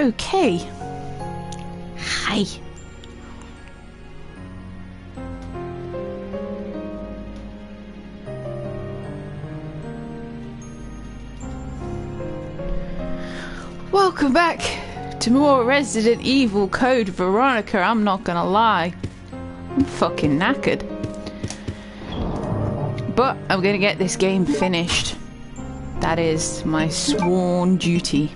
Okay. Hi. Welcome back to more Resident Evil Code Veronica. I'm not gonna lie, I'm fucking knackered. But I'm gonna get this game finished. That is my sworn duty.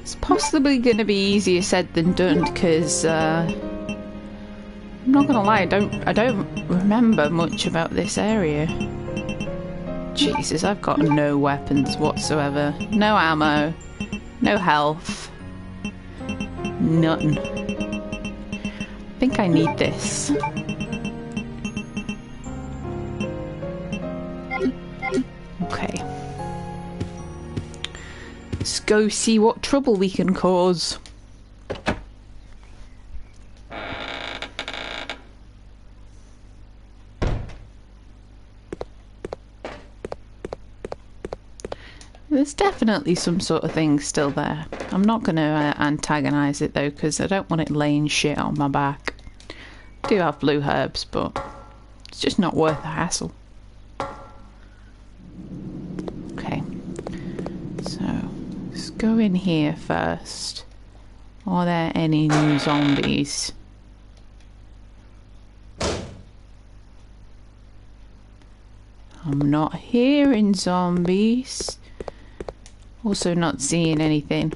It's possibly gonna be easier said than done because I'm not gonna lie, I don't remember much about this area. Jesus, I've got no weapons whatsoever. No ammo. No health. None. I think I need this. Okay. Let's go see what trouble we can cause. There's definitely some sort of thing still there. I'm not going to antagonise it though, because I don't want it laying shit on my back. I do have blue herbs, but it's just not worth the hassle. Okay, so let's go in here first. Are there any new zombies? I'm not hearing zombies. Also not seeing anything.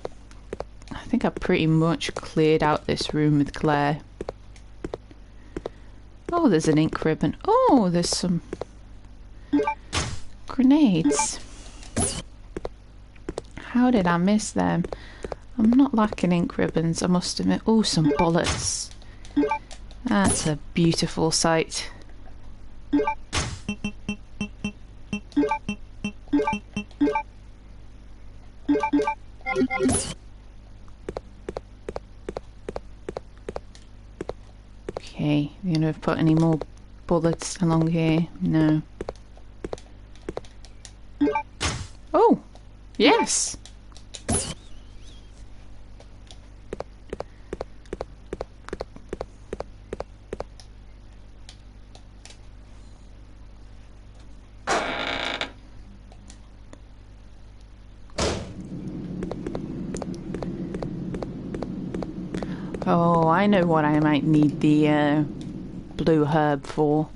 I think I pretty much cleared out this room with Claire. Oh, there's an ink ribbon. Oh, there's some grenades. How did I miss them? I'm not lacking ink ribbons, I must admit. Oh, some bullets. That's a beautiful sight. Okay, you gonna put any more bullets along here? No. Oh! Yes! Oh, I know what I might need the blue herb for.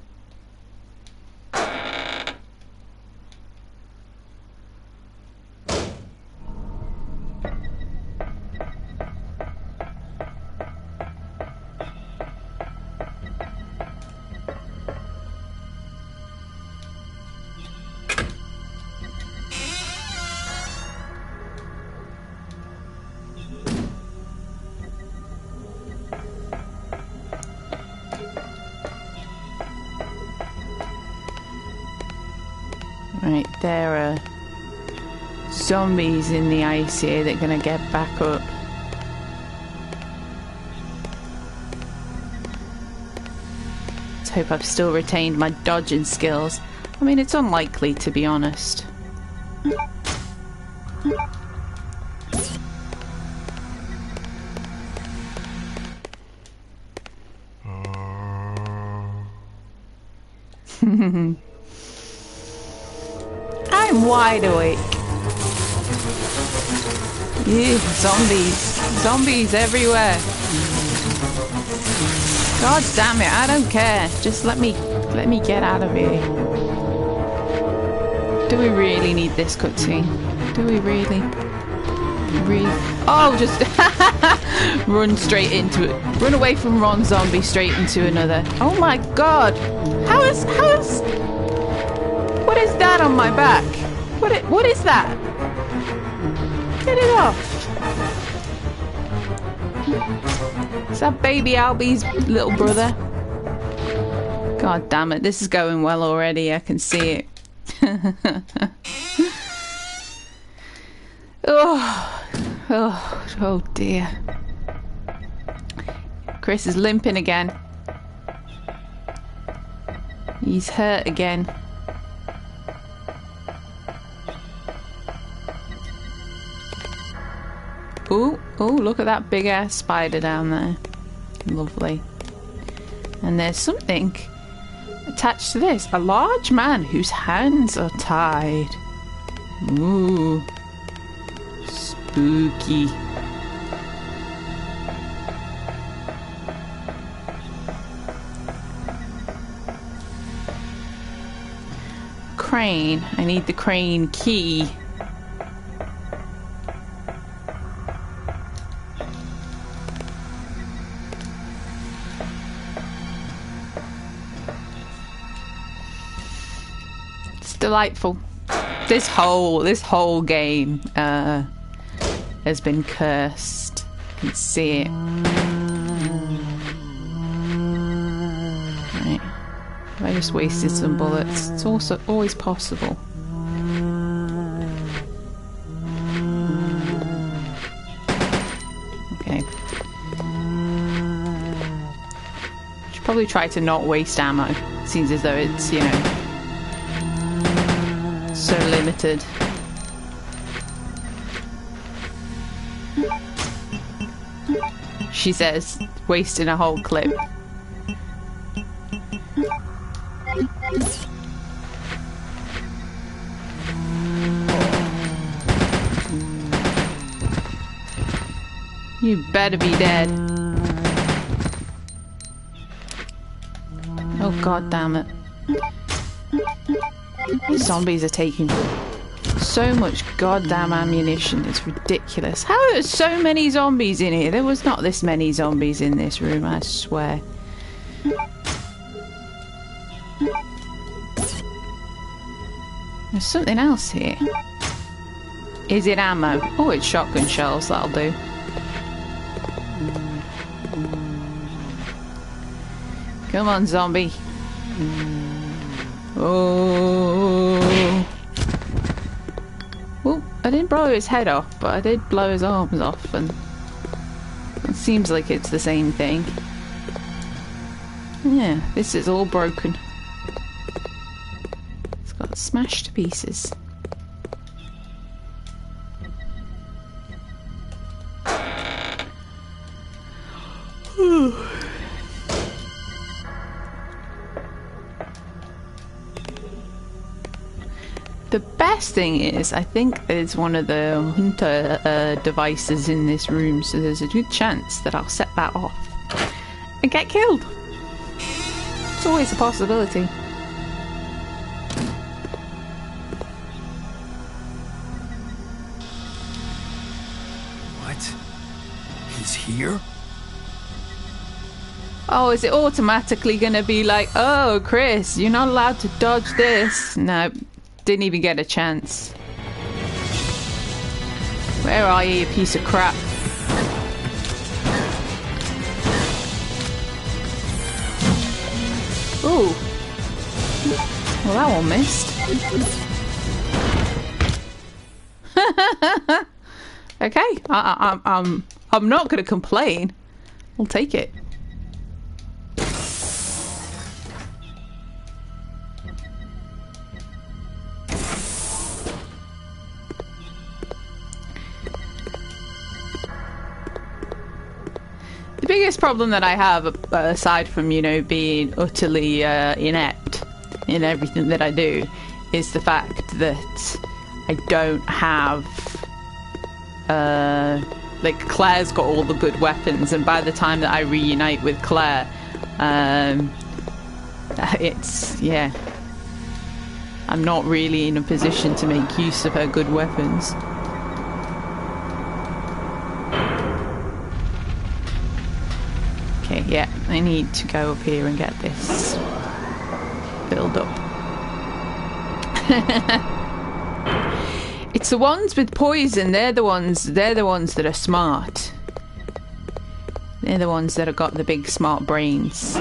Right, there are zombies in the ice here that are gonna get back up. Let's hope I've still retained my dodging skills. I mean, it's unlikely, to be honest. I'm wide awake. Ew, zombies. Zombies everywhere. God damn it, I don't care. Just let me get out of here. Do we really need this cutscene? Do we really? Oh, just run straight into it. Run away from one zombie straight into another. Oh my god. How is what is that on my back? What is that? Get it off. Is that baby Albie's little brother? God damn it, this is going well already, I can see it. Oh dear. Chris is limping again. He's hurt again. Oh, look at that big ass spider down there. Lovely. And there's something attached to this. A large man whose hands are tied. Ooh. Spooky. Crane. I need the crane key. It's delightful. This whole game has been cursed. You can see it. Right. I just wasted some bullets. It's also always possible. Okay. Should probably try to not waste ammo. Seems as though it's, you know, so limited. She says, wasting a whole clip. You better be dead. Oh god damn it. These zombies are taking so much goddamn ammunition, it's ridiculous. How are there so many zombies in here? There was not this many zombies in this room, I swear. There's something else here. Is it ammo? Oh, it's shotgun shells, that'll do. Come on, zombie. Oh. Well, I didn't blow his head off, but I did blow his arms off, and it seems like it's the same thing. Yeah, this is all broken. It's got smashed to pieces. The best thing is, I think there's one of the hunter devices in this room, so there's a good chance that I'll set that off and get killed. It's always a possibility. What? He's here? Oh, is it automatically gonna be like, oh, Chris, you're not allowed to dodge this? No. Didn't even get a chance. Where are you, you piece of crap? Ooh. Well, that one missed. Okay, I'm not gonna complain. I'll take it. The biggest problem that I have, aside from, you know, being utterly inept in everything that I do, is the fact that I don't have, like, Claire's got all the good weapons, and by the time that I reunite with Claire, it's, yeah, I'm not really in a position to make use of her good weapons. Okay, yeah, I need to go up here and get this filled up. It's the ones with poison, they're the ones that are smart. They're the ones that have got the big smart brains.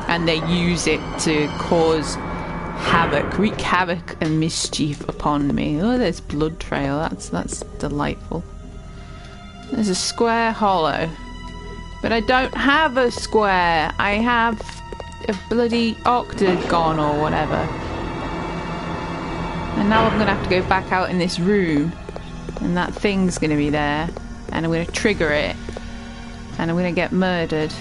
And they use it to cause havoc, wreak havoc and mischief upon me. Oh, there's blood trail, that's delightful. There's a square hollow. But I don't have a square. I have a bloody octagon or whatever. And now I'm going to have to go back out in this room. And that thing's going to be there. and I'm going to trigger it, and I'm going to get murdered.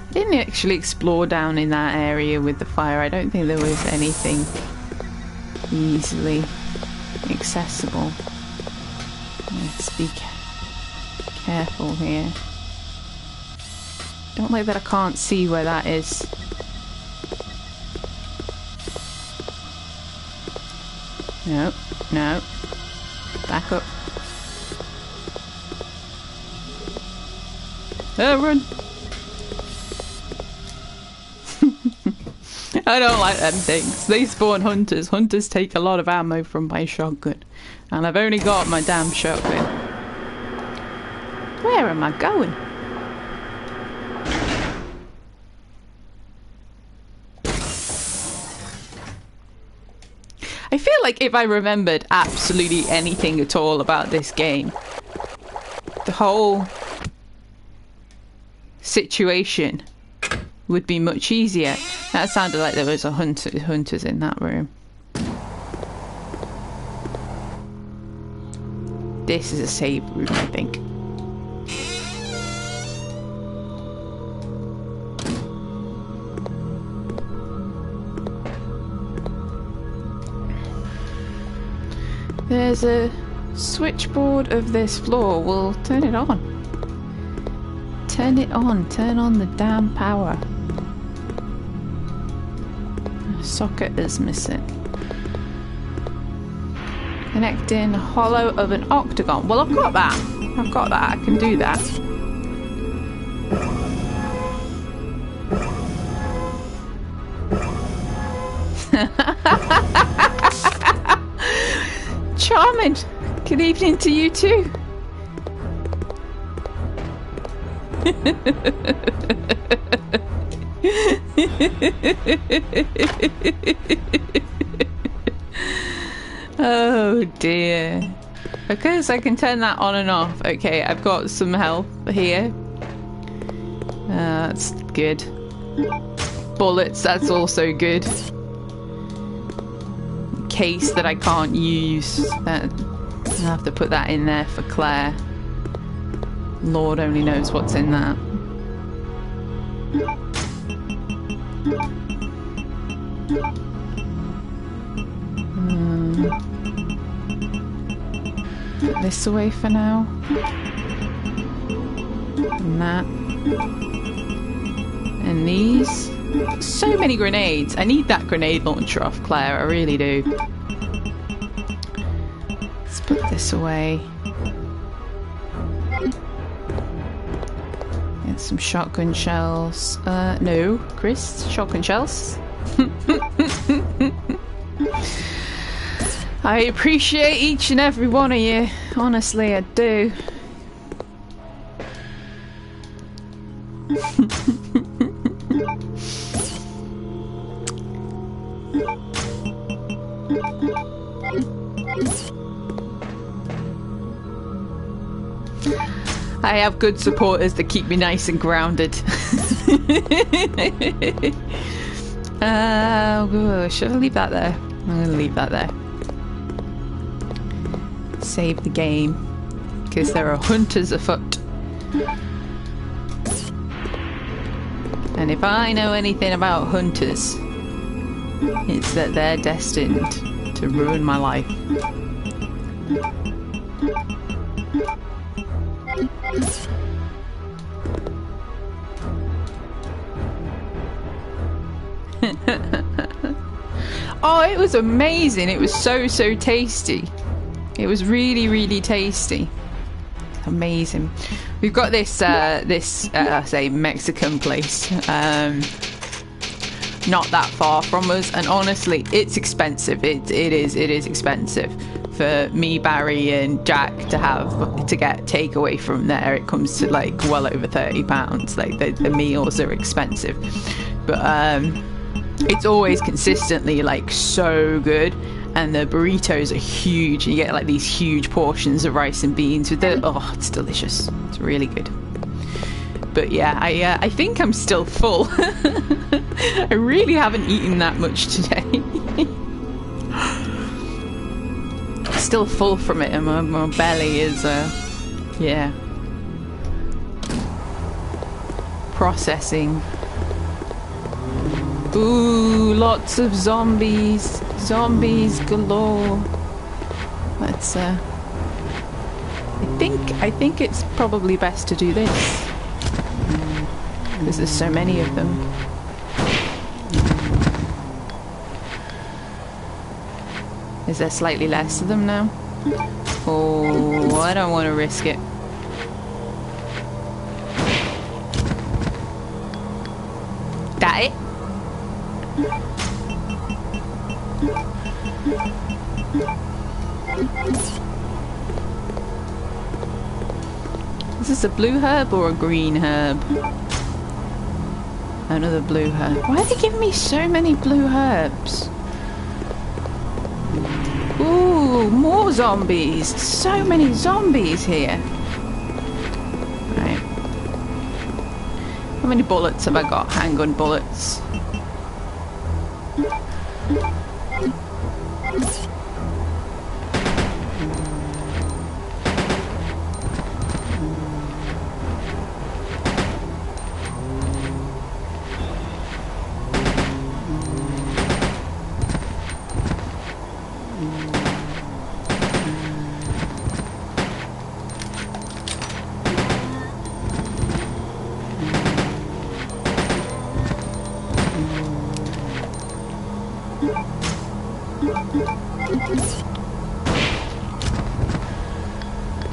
I didn't actually explore down in that area with the fire. I don't think there was anything easily accessible. Let's be careful here. Don't like that I can't see where that is. No, no. Back up. Oh, run! I don't like them things. They spawn hunters. Hunters take a lot of ammo from my shotgun. And I've only got my damn shotgun. Where am I going? I feel like if I remembered absolutely anything at all about this game, the whole situation would be much easier. That sounded like there was a hunters in that room. This is a save room, I think. There's a switchboard of this floor. We'll turn it on. Turn it on. Turn on the damn power. A socket is missing. Connecting hollow of an octagon. Well, I've got that. I've got that. I can do that. Charming. Good evening to you too. Oh dear. Because I can turn that on and off. Okay, I've got some health here. That's good. Bullets, that's also good. Case that I can't use. I'll have to put that in there for Claire. Lord only knows what's in that. Put this away for now. And that. And these. So many grenades. I need that grenade launcher off Claire, I really do. Let's put this away. Get some shotgun shells. No, Chris, shotgun shells. I appreciate each and every one of you. Honestly, I do. I have good supporters that keep me nice and grounded. Should I leave that there? I'm going to leave that there. Save the game. Because there are hunters afoot. And if I know anything about hunters, it's that they're destined to ruin my life. Oh, it was amazing. It was so tasty. It was really tasty. Amazing. We've got this say Mexican place not that far from us, and honestly it's expensive. It is expensive for me, Barry and Jack to get takeaway from there. It comes to like well over £30. Like the meals are expensive, but it's always consistently like so good, and the burritos are huge. You get like these huge portions of rice and beans with the it's delicious. It's really good. But yeah, I think I'm still full. I really haven't eaten that much today. still full from it, and my belly is, yeah, processing. Ooh, lots of zombies. Zombies galore. Let's, I think it's probably best to do this. Because there's so many of them. Is there slightly less of them now? Oh, I don't want to risk it. That it? Is this a blue herb or a green herb? Another blue herb. Why are they giving me so many blue herbs? Ooh, more zombies. So many zombies here. Right. How many bullets have I got? Handgun bullets.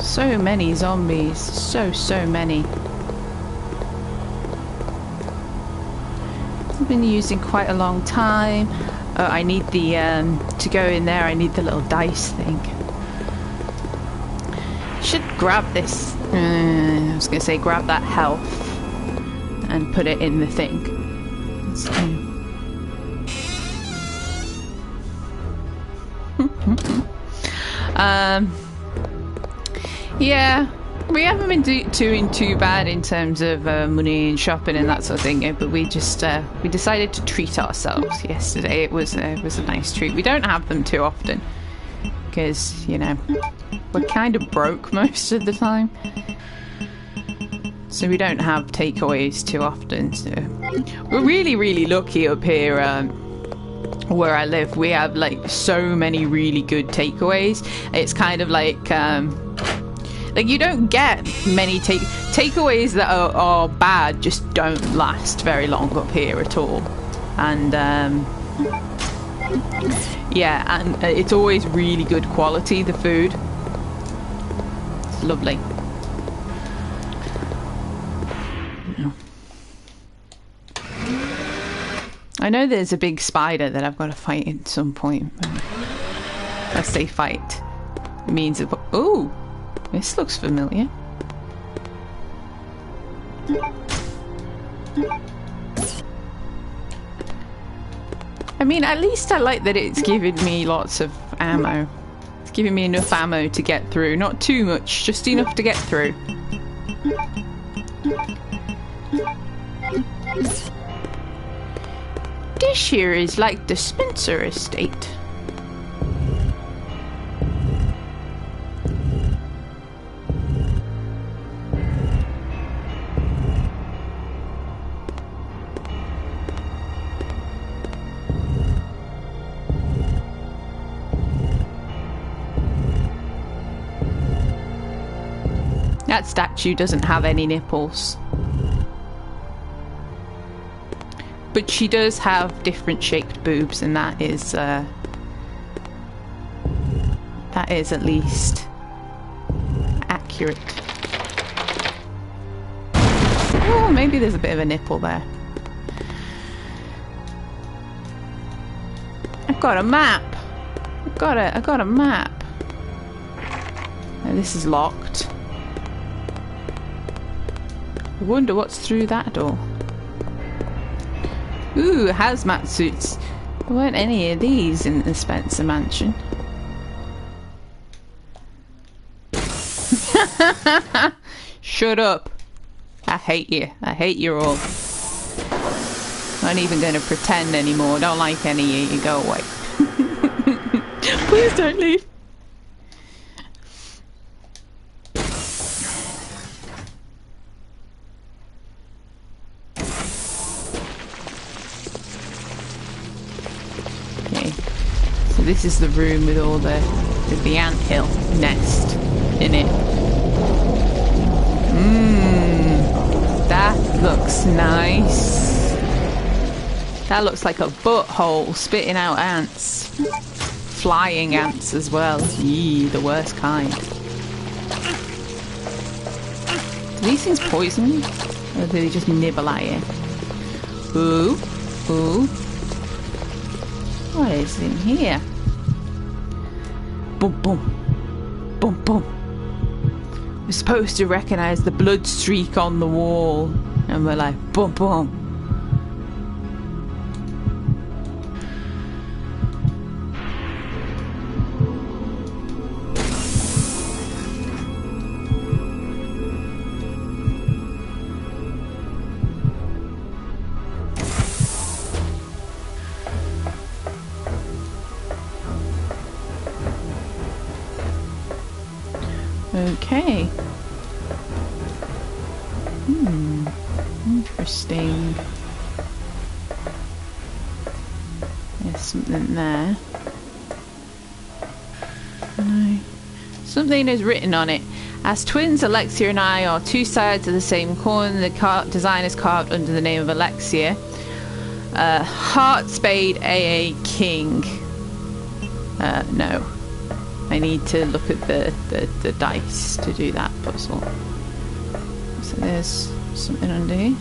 So many zombies. So many. I've been using quite a long time. Oh, I need the, to go in there, I need the little dice thing. Should grab this. I was going to say grab that health and put it in the thing. Let's do. Yeah, we haven't been doing too bad in terms of money and shopping and that sort of thing, but we just we decided to treat ourselves yesterday. It was a nice treat. We don't have them too often because, you know, we're kind of broke most of the time, so we don't have takeaways too often. So we're really lucky up here. Where I live, we have like so many really good takeaways. It's kind of like you don't get many takeaways that are bad, just don't last very long up here at all. And yeah, and it's always really good quality, the food. It's lovely. I know there's a big spider that I've got to fight at some point. If I say fight, it means it. Oh, this looks familiar. I mean, at least I like that it's giving me lots of ammo. It's giving me enough ammo to get through. Not too much, just enough to get through. This here is like the Spencer estate. That statue doesn't have any nipples. But she does have different shaped boobs, and that is at least accurate. Oh, maybe there's a bit of a nipple there. I've got a map. I got a map. Now, this is locked. I wonder what's through that door. Ooh, hazmat suits. There weren't any of these in the Spencer mansion. Shut up. I hate you. I hate you all. Not even going to pretend anymore. Don't like any of you. Go away. Please don't leave. this is the room with all the anthill nest in it. That looks nice. That looks like a butthole spitting out ants. Flying ants as well. Yee, the worst kind. Do these things poison you? Or do they just nibble at you? Ooh. Ooh. What is in here? Boom, boom. Boom, boom. We're supposed to recognize the blood streak on the wall. And we're like, boom, boom. Okay. Interesting. There's something there. No. Something is written on it. As twins, Alexia and I are two sides of the same coin. The design is carved under the name of Alexia. Heart Spade AA King. No. I need to look at the dice to do that puzzle. So there's something under here.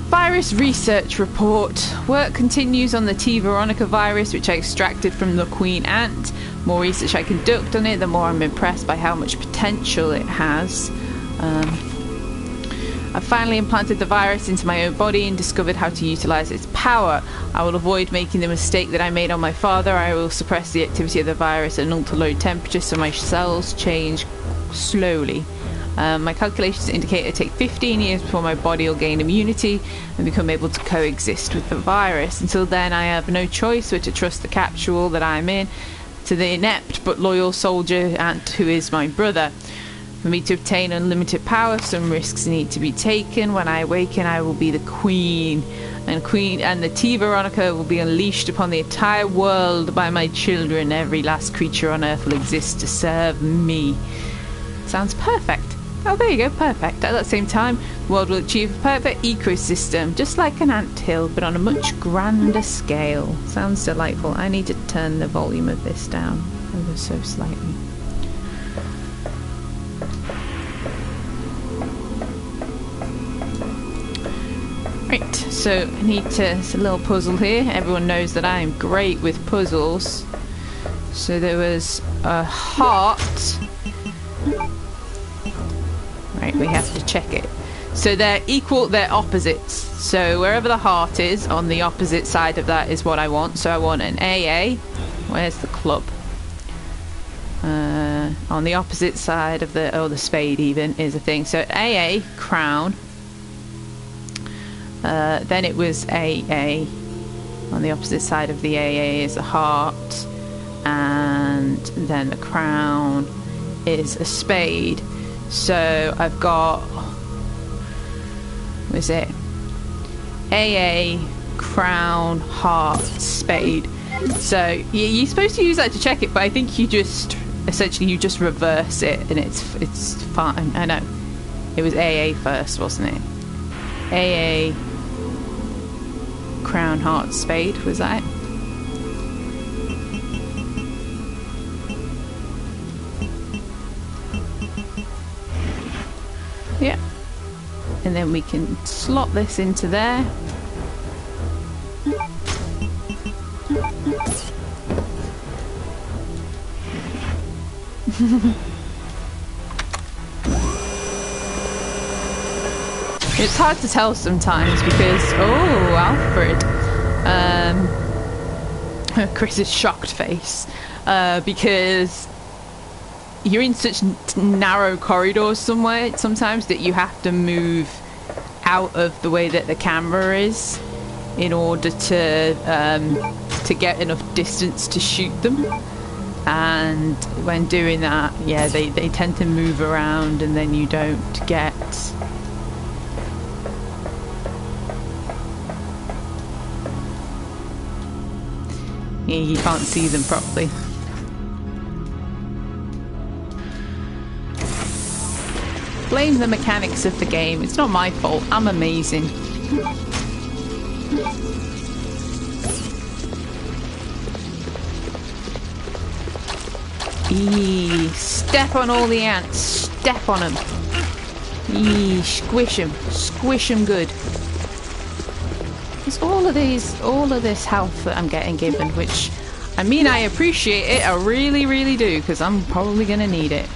Virus research report. Work continues on the Veronica virus, which I extracted from the queen ant. More research I conduct on it, the more I'm impressed by how much potential it has. I finally implanted the virus into my own body and discovered how to utilize its power. I will avoid making the mistake that I made on my father. I will suppress the activity of the virus at an ultra-low temperature so my cells change slowly. My calculations indicate it take 15 years before my body will gain immunity and become able to coexist with the virus. Until then, I have no choice but to trust the capsule that I'm in to the inept but loyal soldier ant who is my brother. For me to obtain unlimited power, some risks need to be taken. When I awaken, I will be the queen, and the T Veronica will be unleashed upon the entire world by my children. Every last creature on Earth will exist to serve me. Sounds perfect. Oh, there you go, perfect. At the same time, the world will achieve a perfect ecosystem, just like an anthill, but on a much grander scale. Sounds delightful. I need to turn the volume of this down ever so slightly. Right, so I need to, it's a little puzzle here. Everyone knows that I am great with puzzles. So there was a heart. Right, we have to check it. So they're equal, they're opposites. So wherever the heart is, on the opposite side of that is what I want. So I want an AA. Where's the club? On the opposite side of the spade even is a thing. So AA, crown. Then it was AA. On the opposite side of the AA is a heart, and then the crown is a spade. So I've got, what is it? AA, crown, heart, spade. So you're supposed to use that to check it, but I think you just essentially reverse it, and it's fine. I know it was AA first, wasn't it? AA, crown, heart, spade, was that it? Yeah. And then we can slot this into there. It's hard to tell sometimes because, oh, Alfred, Chris's shocked face, because you're in such narrow corridors sometimes that you have to move out of the way that the camera is in order to get enough distance to shoot them. And when doing that, yeah, they tend to move around, and then you don't get You can't see them properly. Blame the mechanics of the game. It's not my fault. I'm amazing. Step on all the ants. Step on them. Squish them. Squish them good. It's all of this health that I'm getting given, which, I mean, I appreciate it. I really, really do, because I'm probably going to need it.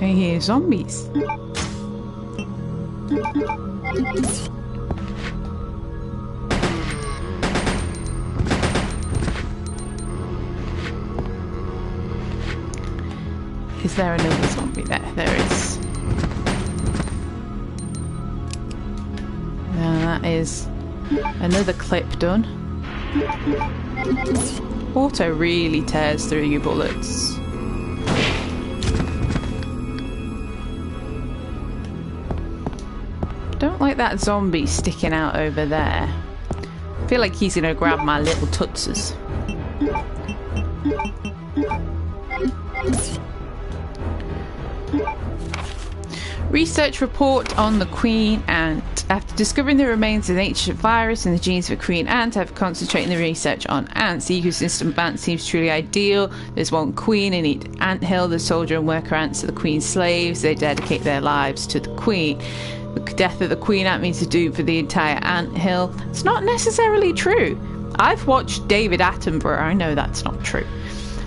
I hear zombies. Is there another zombie there? There is. Now that is another clip done. Auto really tears through your bullets. Don't like that zombie sticking out over there. I feel like he's gonna grab my little tutses. Research report on the queen ant. After discovering the remains of an ancient virus and the genes of a queen ant, I've concentrated the research on ants. The ecosystem of ants seems truly ideal. There's one queen in each anthill. The soldier and worker ants are the queen's slaves. They dedicate their lives to the queen. The death of the queen ant means a doom for the entire anthill. It's not necessarily true. I've watched David Attenborough. I know that's not true.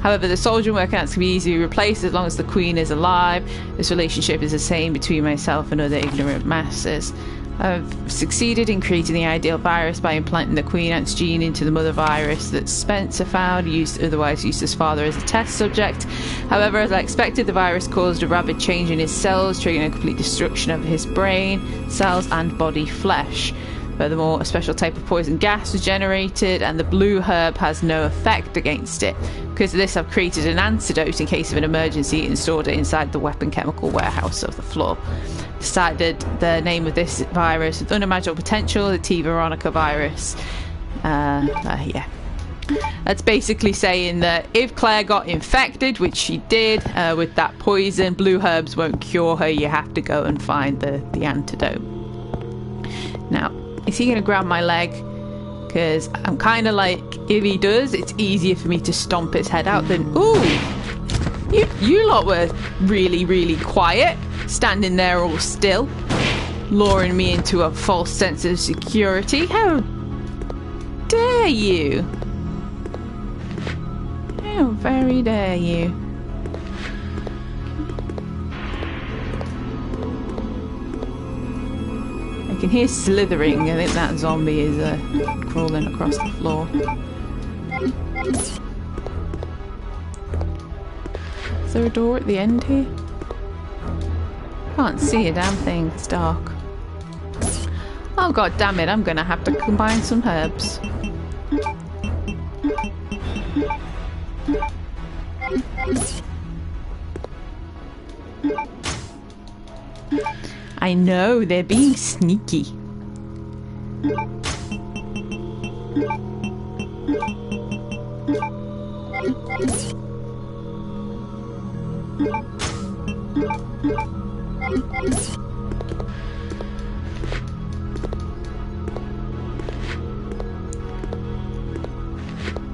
However, the soldier and worker ants can be easily replaced as long as the queen is alive. This relationship is the same between myself and other ignorant masses. I've succeeded in creating the ideal virus by implanting the queen ant's gene into the mother virus that Spencer found, otherwise used his father as a test subject. However, as I expected, the virus caused a rapid change in his cells, triggering a complete destruction of his brain, cells and body flesh. Furthermore, a special type of poison gas was generated, and the blue herb has no effect against it. Because of this, I've created an antidote in case of an emergency and stored it inside the weapon chemical warehouse of the floor. Decided the name of this virus with unimaginable potential, the T. Veronica virus. Yeah. That's basically saying that if Claire got infected, which she did, with that poison, blue herbs won't cure her. You have to go and find the antidote. Now, is he going to grab my leg? Because I'm kind of like, if he does, it's easier for me to stomp his head out than... Ooh! You lot were really, really quiet. Standing there all still. Luring me into a false sense of security. How dare you? How very dare you? I can hear slithering. I think that zombie is crawling across the floor. Is there a door at the end here? Can't see a damn thing. It's dark. Oh god damn it, I'm gonna have to combine some herbs. I know, they're being sneaky.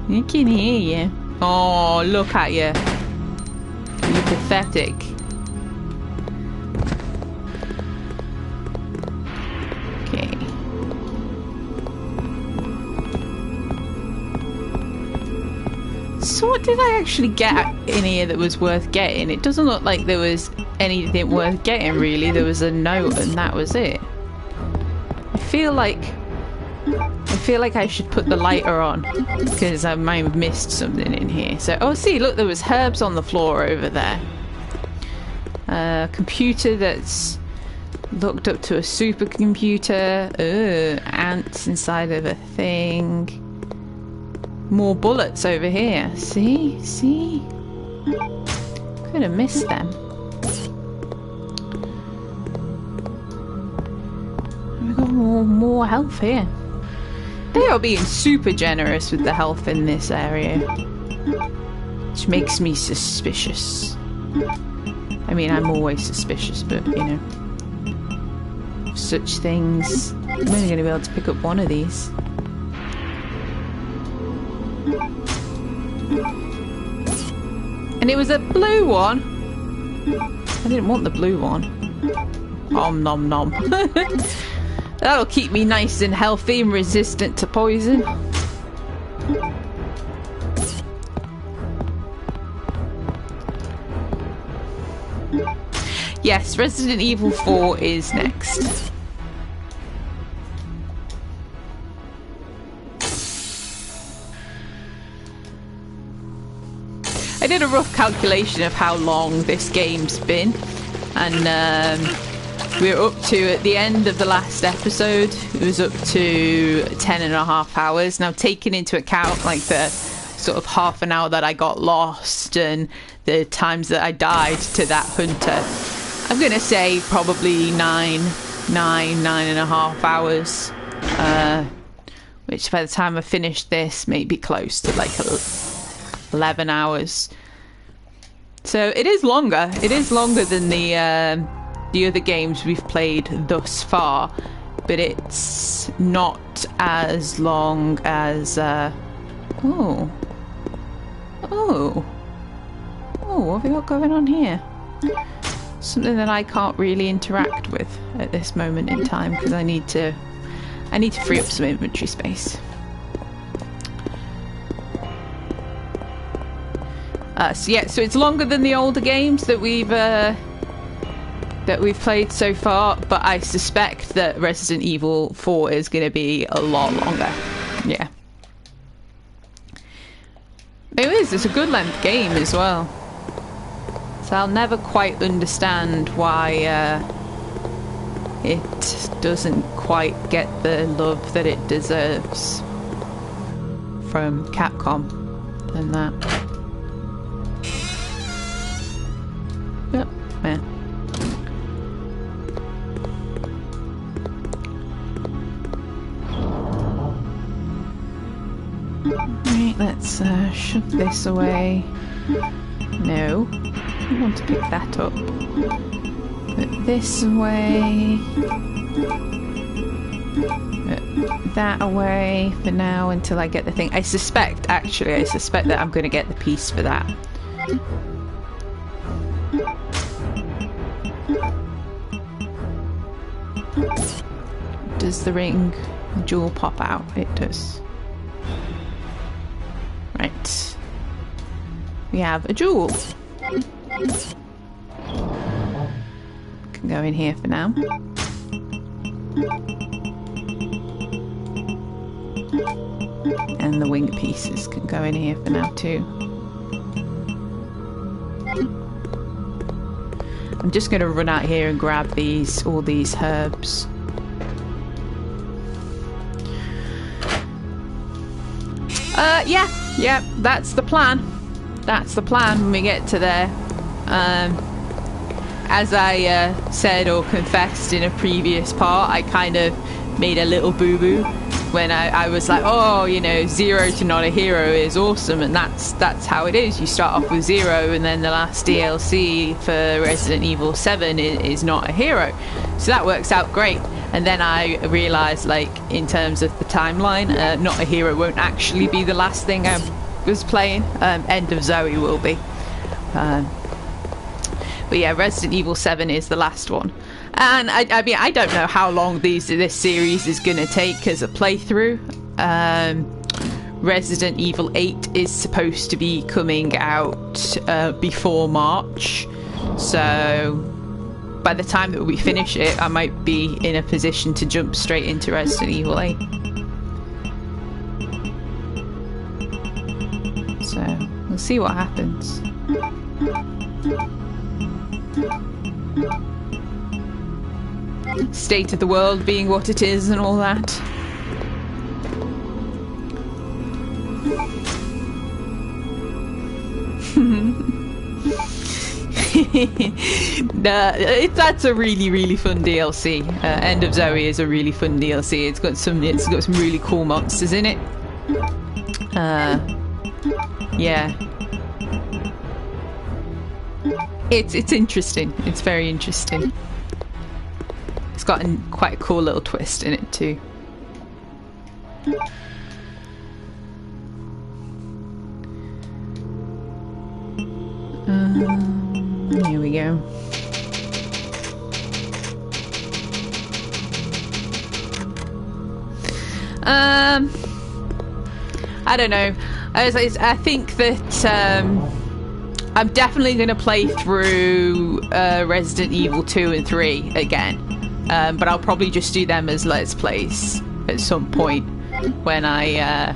You can hear you. Oh, look at you. You're pathetic. Okay. So what did I actually get in here that was worth getting? It doesn't look like there was anything worth getting, really. There was a note and that was it. I feel like I should put the lighter on because I might have missed something in here. So, oh, see, look, there was herbs on the floor over there. Computer that's looked up to a supercomputer. Ants inside of a thing. More bullets over here. See? Could have missed them. We've got more health here. They are being super generous with the health in this area, which makes me suspicious. I mean, I'm always suspicious, but you know, such things. I'm only going to be able to pick up one of these. And it was a blue one. I didn't want the blue one. Om nom nom. That'll keep me nice and healthy and resistant to poison. Yes, Resident Evil 4 is next. I did a rough calculation of how long this game's been, and we're up to, at the end of the last episode, it was up to 10.5 hours. Now, taking into account like the sort of half an hour that I got lost and the times that I died to that hunter, I'm gonna say probably 9.5 hours, which by the time I finish this may be close to like 11 hours. So it is longer. It is longer than the other games we've played thus far, but it's not as long as oh, what have we got going on here? Something that I can't really interact with at this moment in time because I need to free up some inventory space. So yeah, so it's longer than the older games that we've played so far, but I suspect that Resident Evil 4 is going to be a lot longer. Yeah. It is. It's a good length game as well. So I'll never quite understand why it doesn't quite get the love that it deserves from Capcom and that. Yep, yeah. Right, let's shove this away. No, I want to pick that up. Put this away. Put that away for now until I get the thing. I suspect that I'm going to get the piece for that. Does the ring jewel pop out? It does. Right. We have a jewel. Can go in here for now. And the wing pieces can go in here for now too. I'm just going to run out here and grab all these herbs. Yeah, that's the plan. That's the plan when we get to there. As I said or confessed in a previous part, I kind of made a little boo-boo when I was like, oh, you know, 0 to not a hero is awesome, and that's how it is. You start off with 0, and then the last DLC for Resident Evil 7 is not a hero. So that works out great. And then I realised, like, in terms of the timeline, not a hero won't actually be the last thing I was playing. End of Zoe will be. But yeah, Resident Evil 7 is the last one. And I mean, I don't know how long this series is going to take as a playthrough. Resident Evil 8 is supposed to be coming out before March. So by the time that we finish it, I might be in a position to jump straight into Resident Evil 8. So we'll see what happens. State of the world being what it is and all that. That's a really, really fun DLC. End of Zoe is a really fun DLC. It's got some really cool monsters in it. Yeah. It's interesting. It's very interesting. It's got quite a cool little twist in it too. Here we go. I don't know. I think that I'm definitely going to play through Resident Evil 2 and 3 again, but I'll probably just do them as Let's Plays at some point when I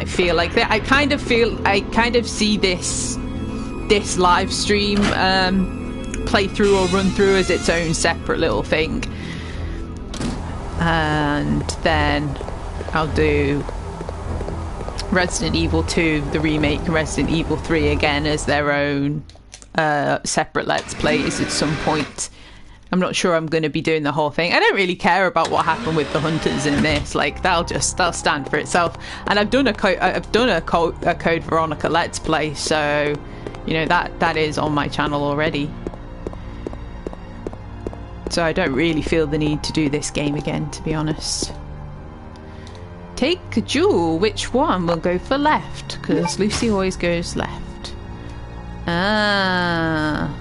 feel like that. I kind of see this live stream playthrough or run through as its own separate little thing, and then I'll do Resident Evil 2, the remake, and Resident Evil 3 again as their own separate Let's Plays at some point. I'm not sure I'm going to be doing the whole thing. I don't really care about what happened with the hunters in this. Like, they'll stand for itself. And I've done a Code Veronica Let's Play, so you know that is on my channel already. So I don't really feel the need to do this game again, to be honest. Take a jewel. Which one? We'll go for left, because Lucie always goes left. Ah.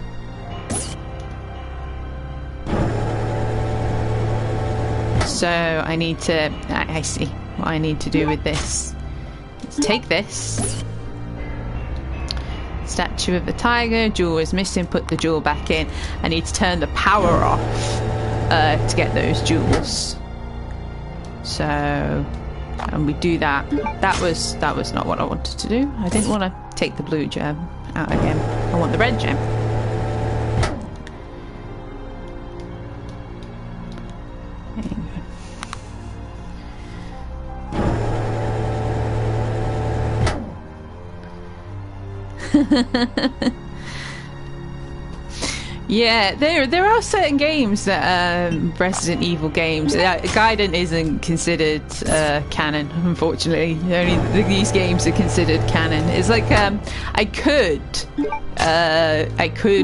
So I need to... I see what I need to do with this. Let's take this. Statue of the tiger. Jewel is missing. Put the jewel back in. I need to turn the power off to get those jewels. So... and we do that. That was not what I wanted to do. I didn't want to take the blue gem out again. I want the red gem. Yeah, there are certain games that Resident Evil games. Gaiden isn't considered canon, unfortunately. Only these games are considered canon. It's like I could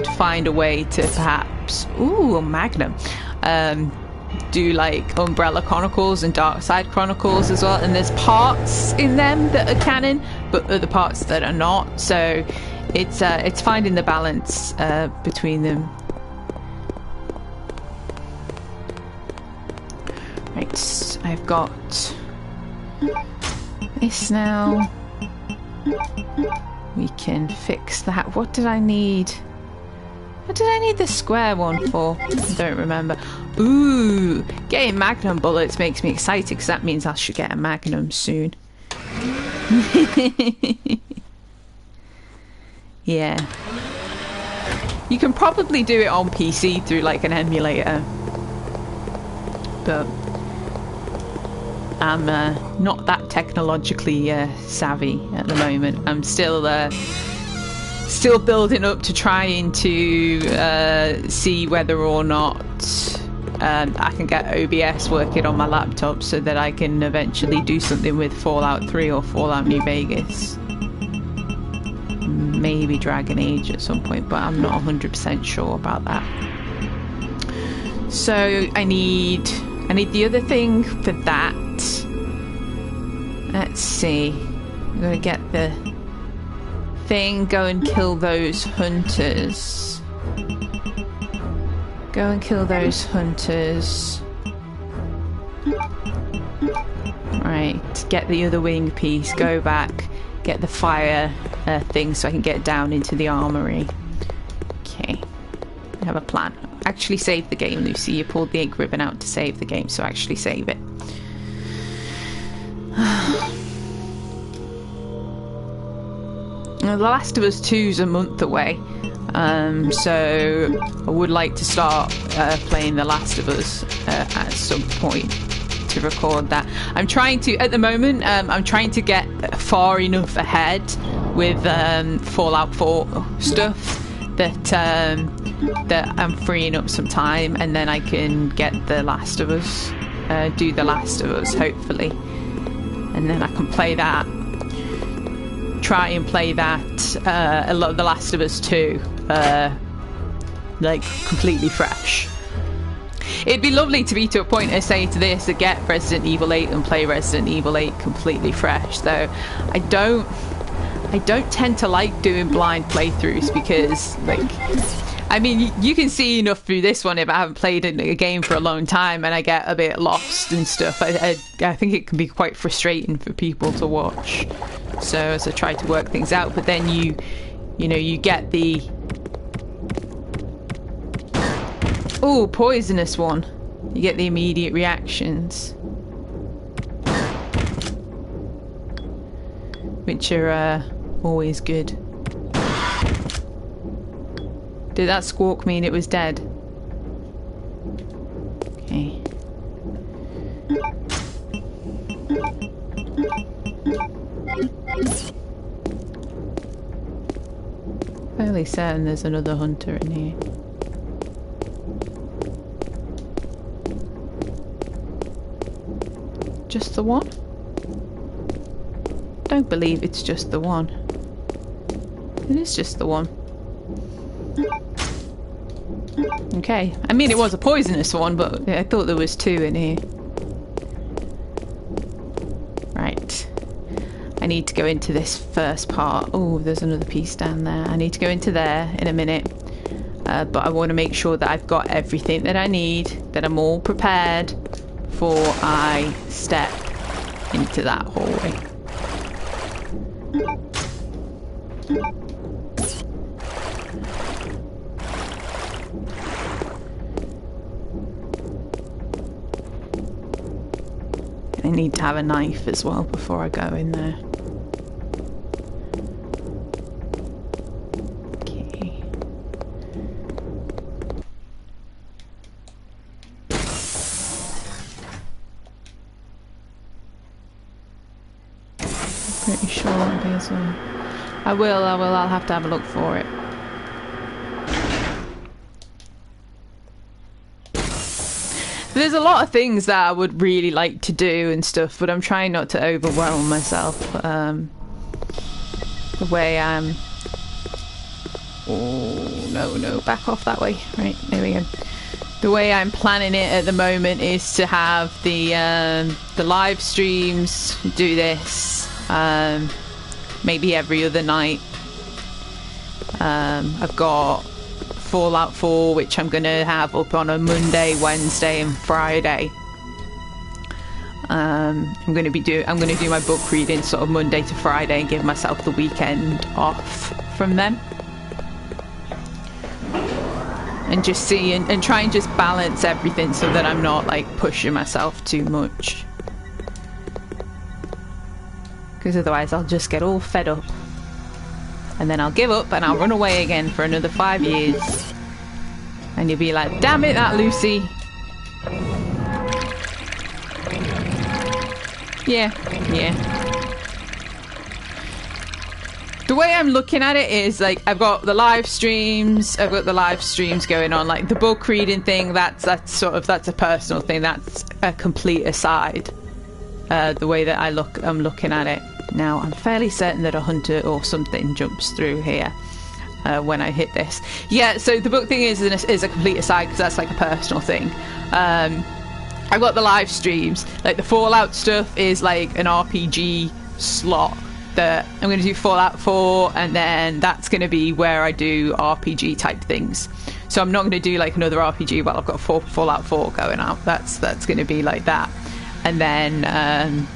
find a way to perhaps a Magnum. Do like Umbrella Chronicles and Dark Side Chronicles as well, and there's parts in them that are canon, but other parts that are not. So it's finding the balance between them. Right, I've got this now. We can fix that. What did I need? What did I need the square one for? I don't remember. Ooh, getting Magnum bullets makes me excited because that means I should get a Magnum soon. Yeah. You can probably do it on PC through like an emulator. But I'm not that technologically savvy at the moment. I'm still building up to trying to see whether or not I can get OBS working on my laptop so that I can eventually do something with Fallout 3 or Fallout New Vegas. Maybe Dragon Age at some point, but I'm not 100% sure about that. So I need the other thing for that. Let's see. I'm gonna get the thing, go and kill those hunters. Go and kill those hunters. Right, get the other wing piece, go back, get the fire thing so I can get down into the armory. Okay, I have a plan. Actually save the game, Lucie. You pulled the ink ribbon out to save the game, so actually save it. The Last of Us 2's a month away, so I would like to start playing The Last of Us at some point to record that. I'm trying to, at the moment, I'm trying to get far enough ahead with Fallout 4 stuff that I'm freeing up some time, and then I can get The Last of Us, do The Last of Us, hopefully, and then I can play that. Try and play that, a lot of The Last of Us 2, like completely fresh. It'd be lovely to be to a point, I say to this, to get Resident Evil 8 and play Resident Evil 8 completely fresh, though I don't tend to like doing blind playthroughs because, like, I mean, you can see enough through this one if I haven't played a game for a long time and I get a bit lost and stuff. I think it can be quite frustrating for people to watch. So as I try to work things out, but then you know, you get the... Ooh, poisonous one. You get the immediate reactions. Which are always good. Did that squawk mean it was dead? Okay. Fairly certain there's another hunter in here. Just the one? Don't believe it's just the one. It is just the one. Okay. I mean, it was a poisonous one, but I thought there was two in here. Right. I need to go into this first part. Oh, there's another piece down there. I need to go into there in a minute. But I want to make sure that I've got everything that I need, that I'm all prepared before I step into that hallway. I need to have a knife as well before I go in there. Okay. Pretty sure it'll be as well. I will, I'll have to have a look for it. There's a lot of things that I would really like to do and stuff, but I'm trying not to overwhelm myself. The way I'm... Oh, no, back off that way. Right, there we go. The way I'm planning it at the moment is to have the live streams, do this, maybe every other night. I've got Fallout 4, which I'm gonna have up on a Monday, Wednesday, and Friday. I'm gonna do my book reading sort of Monday to Friday and give myself the weekend off from them. And just see and try and just balance everything so that I'm not like pushing myself too much. Because otherwise I'll just get all fed up. And then I'll give up and I'll run away again for another 5 years. And you'll be like, damn it, that Lucie. Yeah. The way I'm looking at it is like I've got the live streams going on, like the book reading thing, that's a personal thing, that's a complete aside. The way that I'm looking at it. Now, I'm fairly certain that a hunter or something jumps through here when I hit this. Yeah, so the book thing is a complete aside because that's like a personal thing. I've got the live streams. Like the Fallout stuff is like an RPG slot that I'm going to do Fallout 4, and then that's going to be where I do RPG type things. So I'm not going to do like another RPG while I've got Fallout 4 going out. That's going to be like that. And then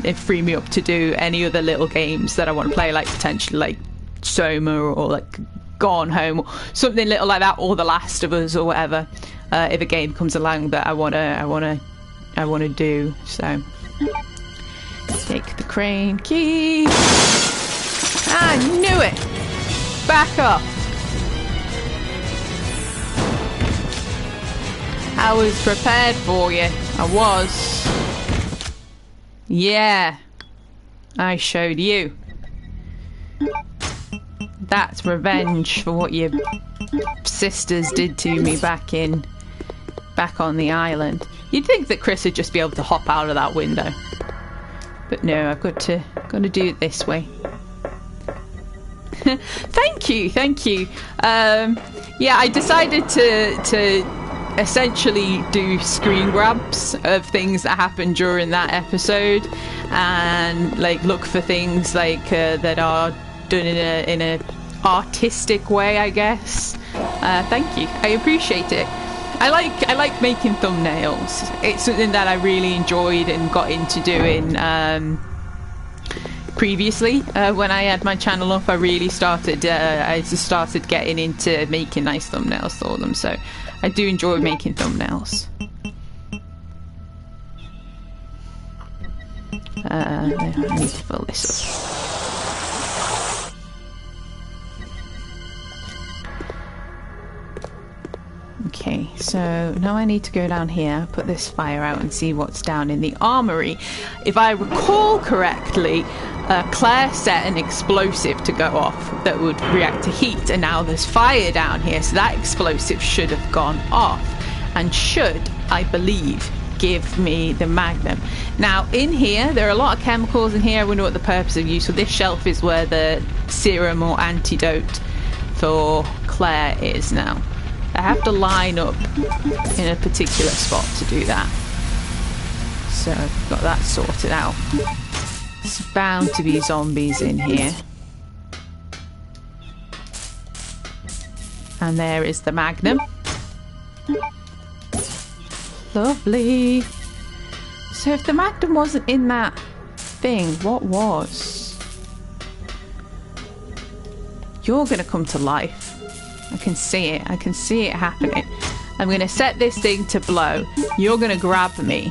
it free me up to do any other little games that I want to play, like potentially like Soma or like Gone Home, or something little like that, or The Last of Us or whatever. If a game comes along that I wanna do. So take the crane key. I knew it. Back off. I was prepared for you. I was. Yeah, I showed you. That's revenge for what you sisters did to me back on the island. You'd think that Chris would just be able to hop out of that window, but no, I've got to do it this way. Thank you. Yeah, I decided to essentially do screen grabs of things that happened during that episode, and like look for things like that are done in a artistic way, I guess. Thank you, I appreciate it. I like making thumbnails. It's something that I really enjoyed and got into doing previously. When I had my channel up, I really started getting into making nice thumbnails for them, so I do enjoy making thumbnails. I need to fill this up. Okay, so now I need to go down here, put this fire out and see what's down in the armory. If I recall correctly, Claire set an explosive to go off that would react to heat, and now there's fire down here, so that explosive should have gone off and should, I believe, give me the magnum. Now in here there are a lot of chemicals in here. I wonder what the purpose of use. So this shelf is where the serum or antidote for Claire is. Now I have to line up in a particular spot to do that, so I've got that sorted out. There's bound to be zombies in here, and there is the magnum. Lovely. So if the magnum wasn't in that thing, what was? You're gonna come to life. I can see it. I can see it happening. I'm gonna set this thing to blow. You're gonna grab me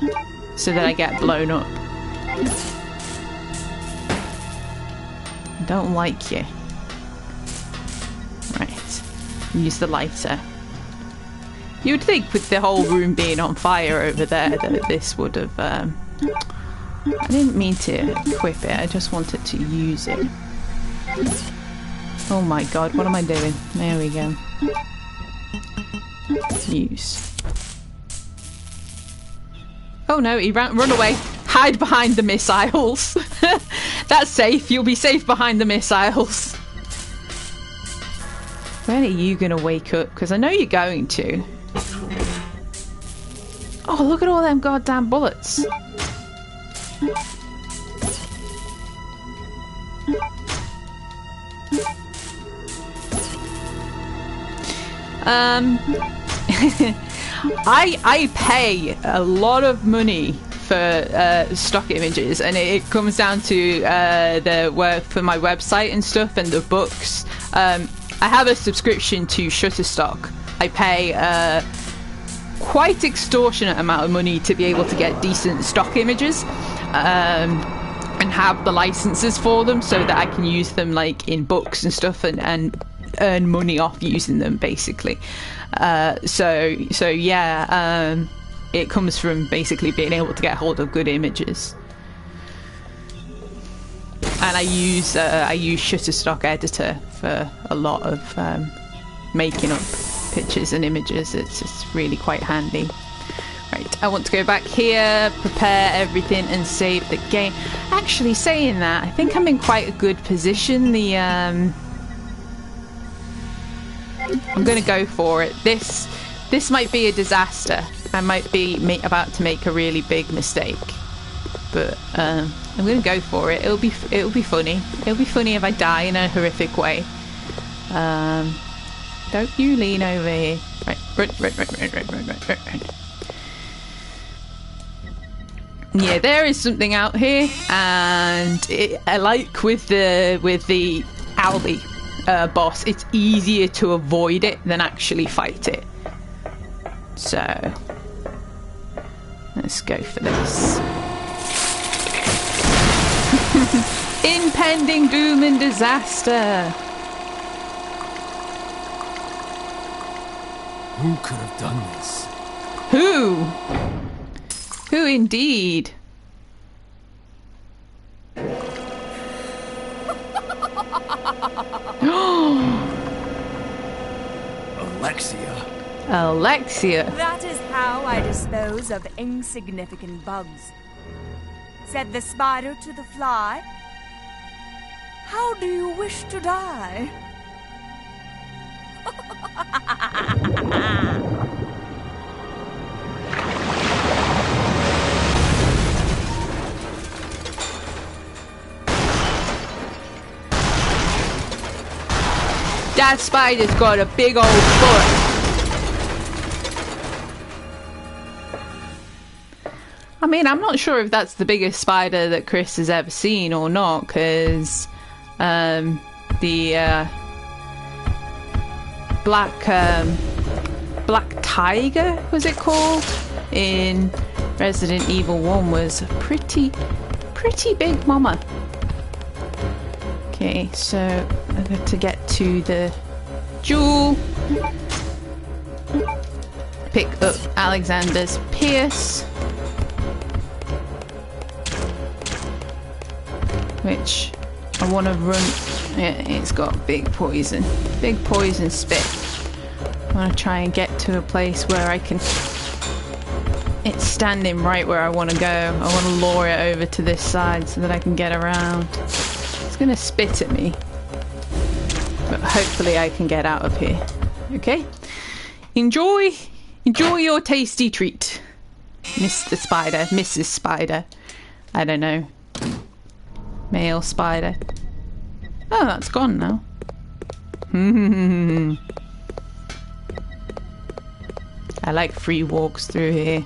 so that I get blown up. I don't like you. Right. Use the lighter. You would think with the whole room being on fire over there that this would have... I didn't mean to equip it, I just wanted to use it. Oh my god, what am I doing? There we go. Use. Oh no, he run away. Hide behind the missiles. That's safe, you'll be safe behind the missiles. When are you gonna wake up? Because I know you're going to. Oh, look at all them goddamn bullets. I pay a lot of money for stock images, and it comes down to the work for my website and stuff and the books. I have a subscription to Shutterstock. I pay quite extortionate amount of money to be able to get decent stock images and have the licenses for them so that I can use them like in books and stuff and earn money off using them, basically. So yeah, it comes from basically being able to get hold of good images. And I use Shutterstock Editor for a lot of making up pictures and images. It's really quite handy. Right, I want to go back here, prepare everything and save the game. Actually, saying that, I think I'm in quite a good position. I'm gonna go for it. This might be a disaster. I might be about to make a really big mistake, but I'm gonna go for it. It'll be funny. It'll be funny if I die in a horrific way. Don't you lean over here. Right. Yeah, there is something out here, and I like with the Albi boss, it's easier to avoid it than actually fight it. So let's go for this. Impending doom and disaster. Who could have done this? Who? Who indeed? Alexia. That is how I dispose of insignificant bugs, said the spider to the fly. How do you wish to die? That spider's got a big old foot. I mean, I'm not sure if that's the biggest spider that Chris has ever seen or not, because the black tiger, was it called, in Resident Evil 1 was a pretty big mama. Okay, so I've got to get to the jewel, pick up Alexander's pierce, which I want to run. Yeah, it's got big poison spit. I want to try and get to a place where I can. It's standing right where I want to go. I want to lure it over to this side so that I can get around. It's gonna spit at me, but hopefully I can get out of here. Okay, enjoy your tasty treat, Mr. Spider, Mrs. Spider. I don't know. Male spider. Oh, that's gone now. I like free walks through here.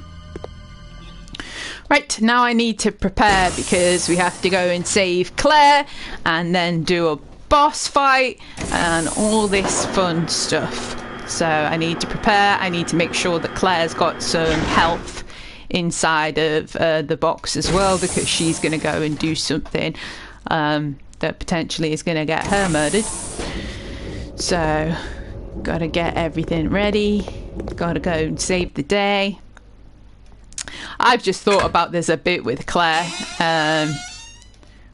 Right, now I need to prepare because we have to go and save Claire and then do a boss fight and all this fun stuff. So I need to prepare. I need to make sure that Claire's got some health inside of the box as well, because she's going to go and do something that potentially is going to get her murdered. So got to get everything ready. Got to go and save the day. I've just thought about this a bit with Claire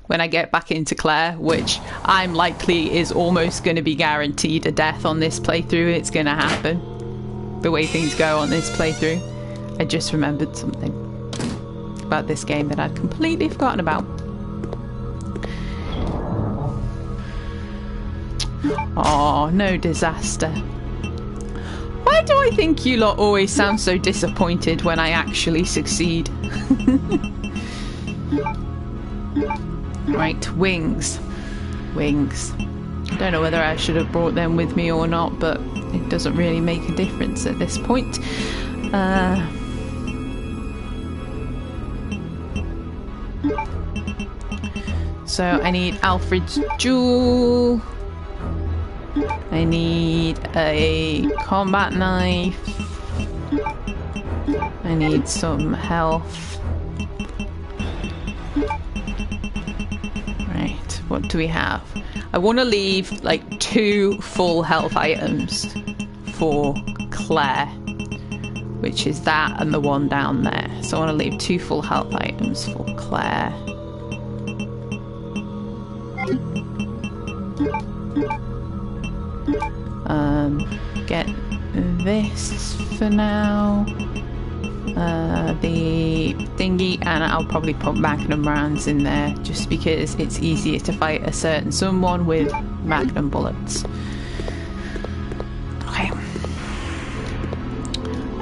when I get back into Claire, which I'm likely is almost going to be guaranteed a death on this playthrough. It's going to happen the way things go on this playthrough. I just remembered something about this game that I'd completely forgotten about. Oh, no disaster. Why do I think you lot always sound so disappointed when I actually succeed? Right, wings. Wings. I don't know whether I should have brought them with me or not, but it doesn't really make a difference at this point. So I need Alfred's jewel. I need a combat knife. I need some health. Right, what do we have? I want to leave like 2 full health items for Claire, which is that and the one down there. So I want to leave 2 full health items for Claire. Get this for now. The thingy, and I'll probably put magnum rounds in there just because it's easier to fight a certain someone with magnum bullets. Okay.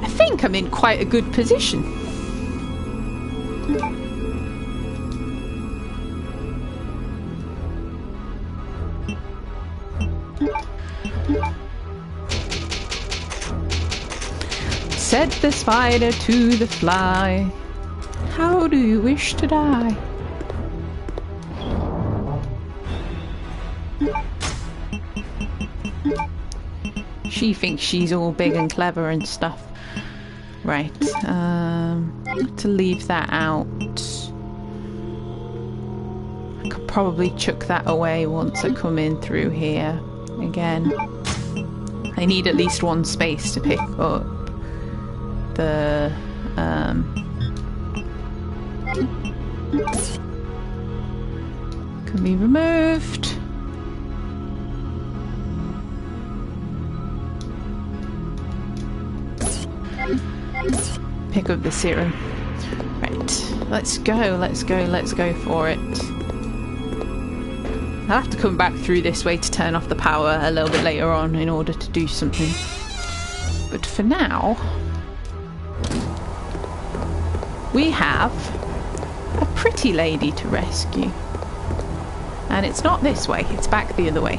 I think I'm in quite a good position. Said the spider to the fly, how do you wish to die? She thinks she's all big and clever and stuff. Right, to leave that out. I could probably chuck that away once I come in through here again. I need at least 1 space to pick up the can be removed. pick up the serum. Right, let's go for it. I'll have to come back through this way to turn off the power a little bit later on in order to do something. But for now, we have a pretty lady to rescue. And it's not this way, it's back the other way.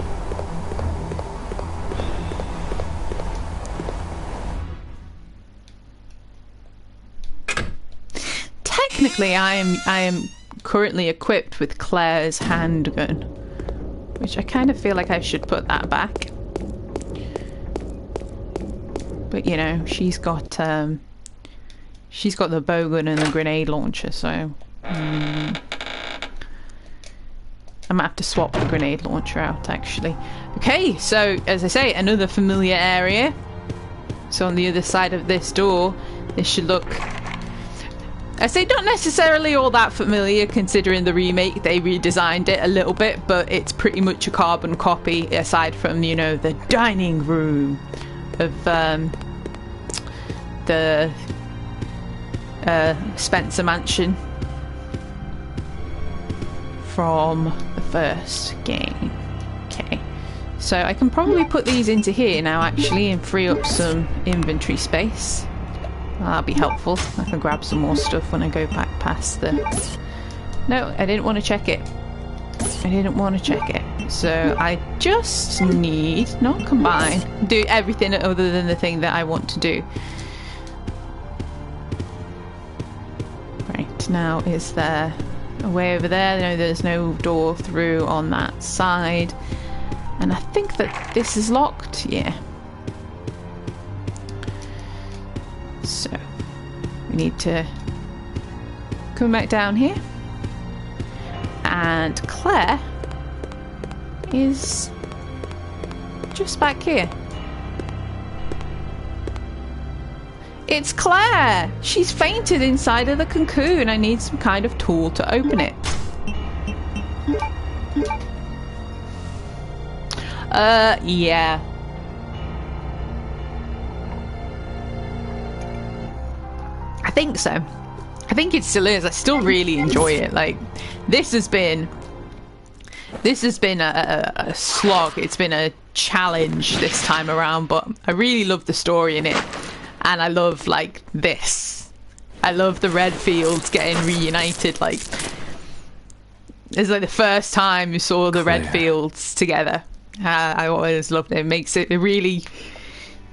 Technically, I am currently equipped with Claire's handgun, which I kind of feel like I should put that back. But you know, she's got the bowgun and the grenade launcher, so I might have to swap the grenade launcher out actually. Okay, so as I say, another familiar area. So on the other side of this door, this should look, I say not necessarily all that familiar considering the remake, they redesigned it a little bit, but it's pretty much a carbon copy aside from, you know, the dining room of the Spencer Mansion from the first game. Okay, so I can probably put these into here now actually and free up some inventory space. That'll be helpful. I can grab some more stuff when I go back past the... No, I didn't want to check it. I didn't want to check it. So I just need, not combine, do everything other than the thing that I want to do. Right, now is there a way over there? No, there's no door through on that side. And I think that this is locked, yeah. So we need to come back down here, and Claire is just back here. It's Claire! She's fainted inside of the cocoon. I need some kind of tool to open it. Yeah. I think so. I think it still is. I still really enjoy it. Like, this has been a slog. It's been a challenge this time around, but I really love the story in it, and I love like this. I love the Red Fields getting reunited. Like, it's like the first time you saw the Red Fields together. I always loved it. It makes it really,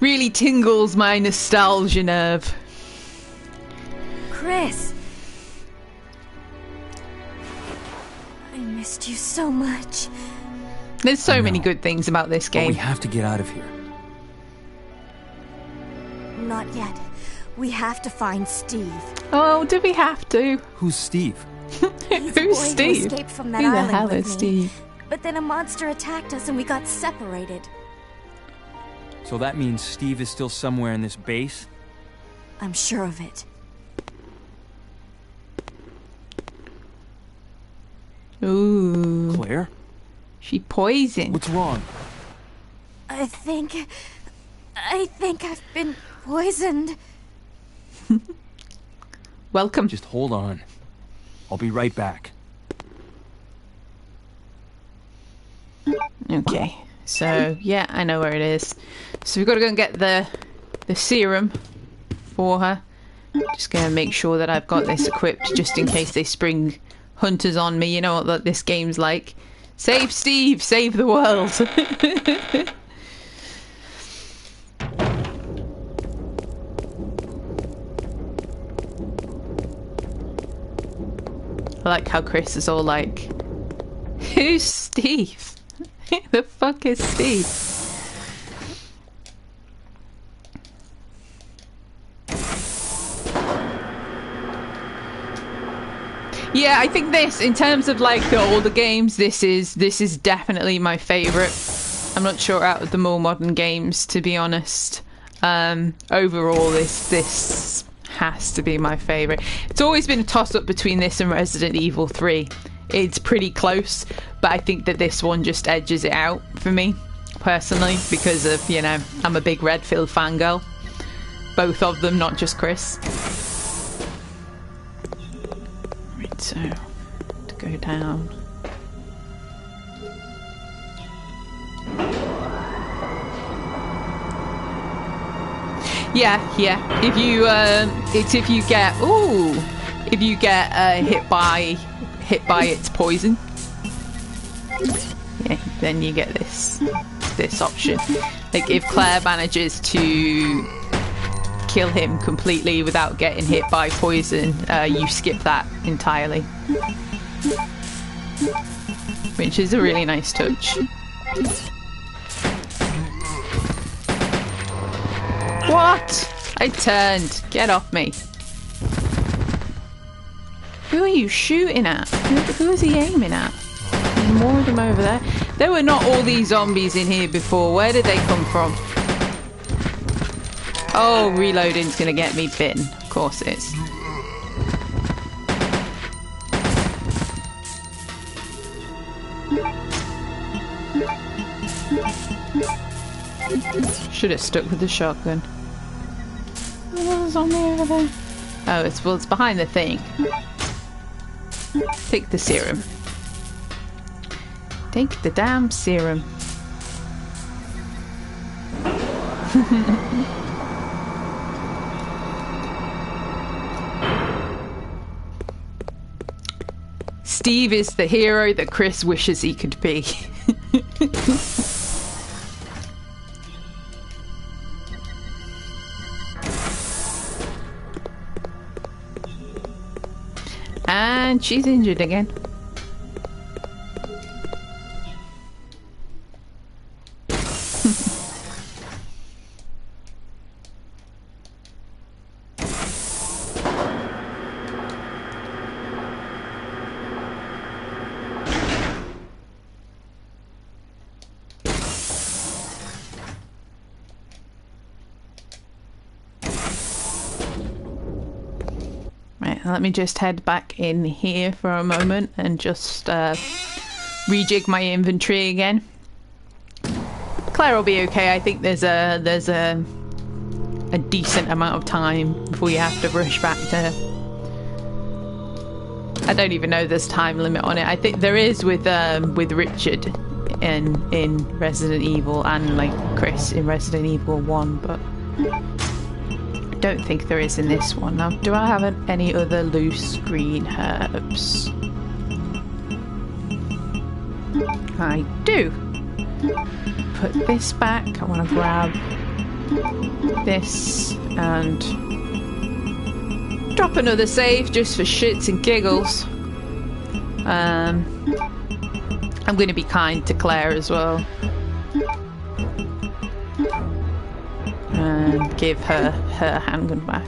really tingles my nostalgia nerve. Chris, I missed you so much. There's so many good things about this game. But we have to get out of here. Not yet. We have to find Steve. Oh, do we have to? Who's Steve? Who's Steve? Who escaped from that Who the island hell with is me. Steve? But then a monster attacked us and we got separated. So that means Steve is still somewhere in this base? I'm sure of it. Ooh. Claire? She poisoned. What's wrong? I think I've been poisoned. Welcome. Just hold on. I'll be right back. Okay, so yeah, I know where it is. So we've got to go and get the serum for her. Just gonna make sure that I've got this equipped just in case they spring hunters on me. You know what this game's like. Save Steve, save the world. I like how Chris is all like, who's Steve? Who the fuck is Steve? Yeah, I think this, in terms of like the older games, this is definitely my favourite. I'm not sure out of the more modern games, to be honest. Overall, this has to be my favourite. It's always been a toss-up between this and Resident Evil 3. It's pretty close, but I think that this one just edges it out for me, personally, because of, you know, I'm a big Redfield fangirl. both of them, not just Chris. Right, so to go down. Yeah. If you it's if you get hit by its poison. Yeah, then you get this option. Like if Claire manages to kill him completely without getting hit by poison, you skip that entirely, which is a really nice touch. What? I turned. Get off me. Who are you shooting at? Who is he aiming at? There's more of them over there. There were not all these zombies in here before. Where did they come from? Oh, reloading's gonna get me bitten. Of course it is. Should have stuck with the shotgun. There's a zombie over there. Oh, it's behind the thing. Take the serum. Take the damn serum. Steve is the hero that Chris wishes he could be. And she's injured again. Let me just head back in here for a moment and just rejig my inventory again. Claire will be okay. I think there's a decent amount of time before you have to rush back to her. I don't even know there's time limit on it. I think there is with Richard in Resident Evil and like Chris in Resident Evil 1, but I don't think there is in this one. Now, do I have any other loose green herbs? I do. Put this back. I want to grab this and drop another save just for shits and giggles. I'm going to be kind to Claire as well. And give her handgun back.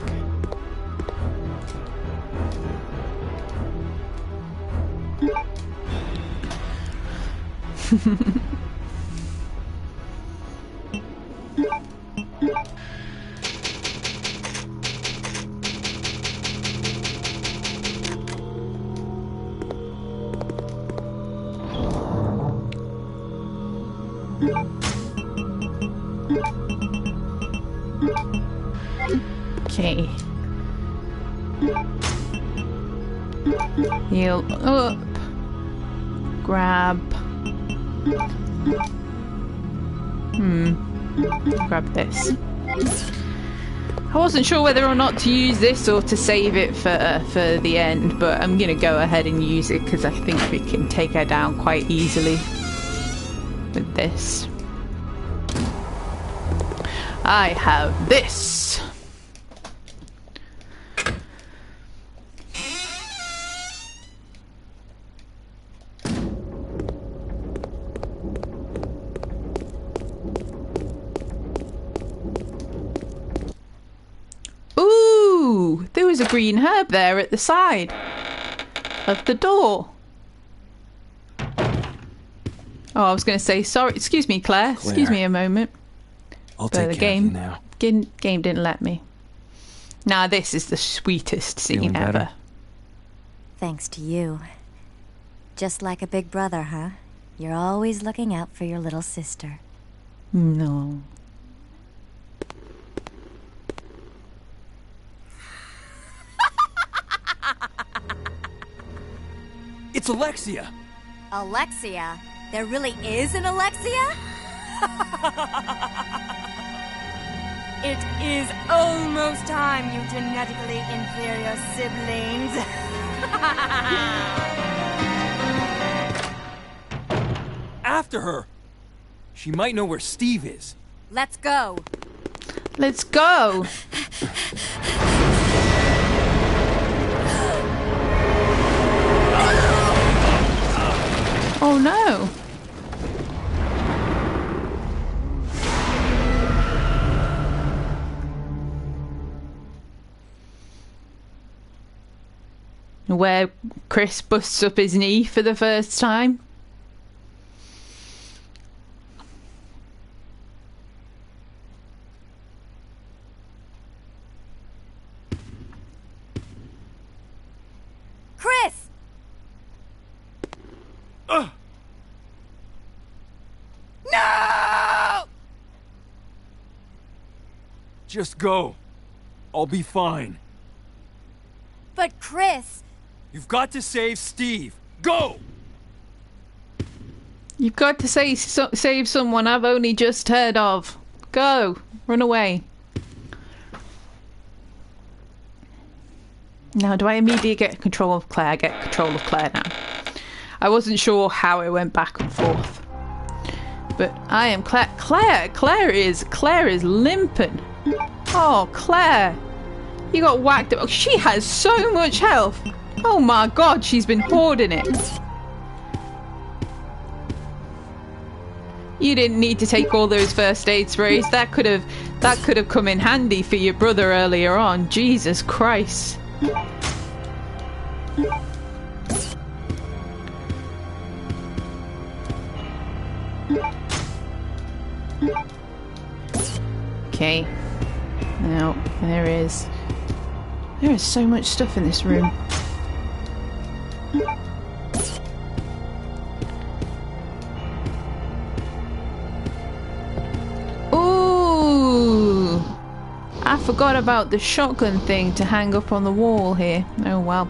Okay. Heal up. Grab. Grab this. I wasn't sure whether or not to use this or to save it for the end, but I'm gonna go ahead and use it because I think we can take her down quite easily with this. I have this. Ooh, there was a green herb there at the side of the door. Oh, I was going to say sorry. Excuse me, Claire. Excuse me a moment. I'll take care of you now. Game didn't let me. Now this is the sweetest scene ever. Thanks to you. Just like a big brother, huh? You're always looking out for your little sister. No. It's Alexia! Alexia? There really is an Alexia? It is almost time, you genetically inferior siblings. After her! She might know where Steve is. Let's go. Let's go! Oh no! Where Chris busts up his knee for the first time. Chris! No! Just go. I'll be fine. But Chris... You've got to save Steve. Go! You've got to save someone I've only just heard of. Go. Run away. Now, do I immediately get control of Claire? I get control of Claire now. I wasn't sure how it went back and forth. But I am Claire. Claire is limping. Oh, Claire. You got whacked up. She has so much health. Oh my god, she's been hoarding it. You didn't need to take all those first aid sprays. That could have come in handy for your brother earlier on. Jesus Christ. Okay. Now, there is so much stuff in this room. Ooh! I forgot about the shotgun thing to hang up on the wall here. Oh well.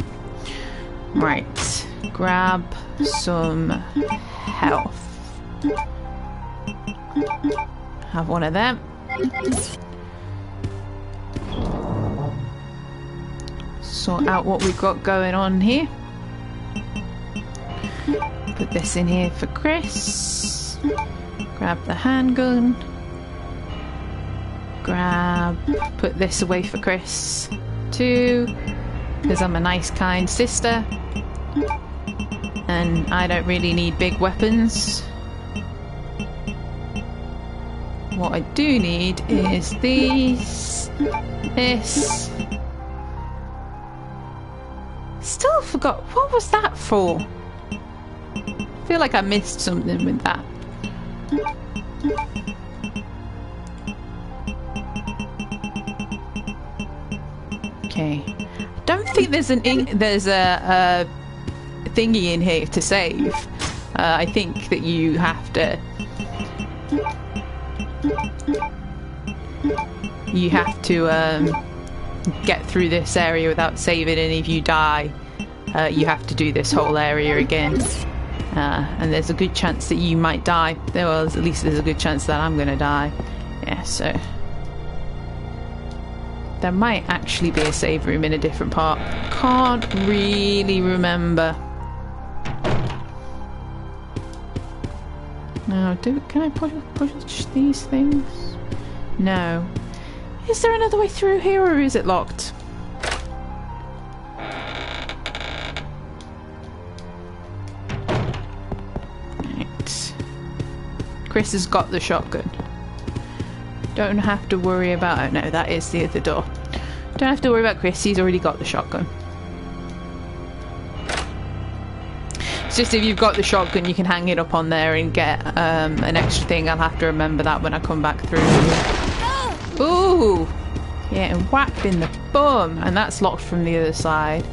Right. Grab some health. Have one of them. Sort out what we've got going on here. Put this in here for Chris. Grab the handgun. Put this away for Chris too, because I'm a nice, kind sister. And I don't really need big weapons. What I do need is these, this. Still forgot, what was that for? I feel like I missed something with that. Okay. I don't think there's a thingy in here to save. I think that you have to get through this area without saving, and if you die, you have to do this whole area again. And there's a good chance that you might die. Well, at least there's a good chance that I'm gonna die. Yeah, so there might actually be a save room in a different part. Can't really remember. No, can I push these things? No. Is there another way through here, or is it locked? Right. Chris has got the shotgun. Don't have to worry about it. No, that is the other door. Don't have to worry about Chris, he's already got the shotgun. It's just if you've got the shotgun, you can hang it up on there and get an extra thing. I'll have to remember that when I come back through. Ooh! Yeah, and whacked in the bum! And that's locked from the other side.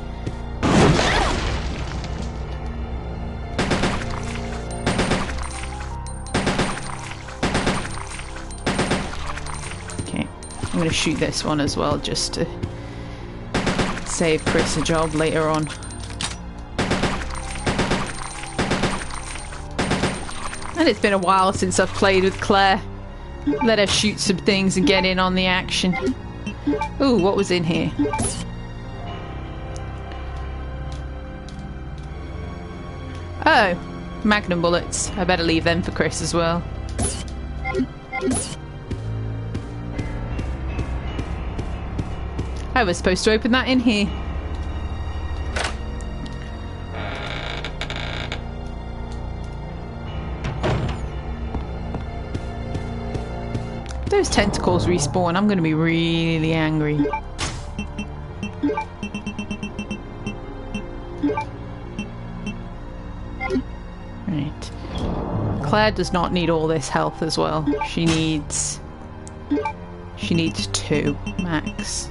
Okay, I'm going to shoot this one as well, just to save Chris a job later on. And it's been a while since I've played with Claire. Let her shoot some things and get in on the action. Ooh, what was in here? Oh, magnum bullets. I better leave them for Chris as well. I was supposed to open that in here. If those tentacles respawn, I'm going to be really angry. Right. Claire does not need all this health as well. She needs 2 max.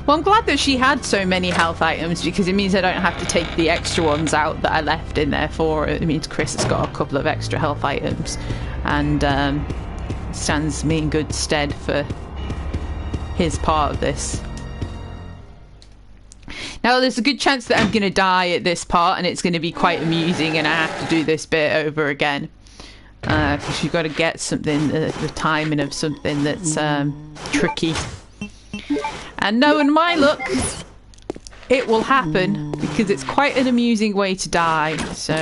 Well, I'm glad that she had so many health items because it means I don't have to take the extra ones out that I left in there for her. It means Chris has got a couple of extra health items and stands me in good stead for his part of this. Now, there's a good chance that I'm going to die at this part and it's going to be quite amusing and I have to do this bit over again. Because you've got to get something, the timing of something that's tricky. And knowing my luck, it will happen because it's quite an amusing way to die. So,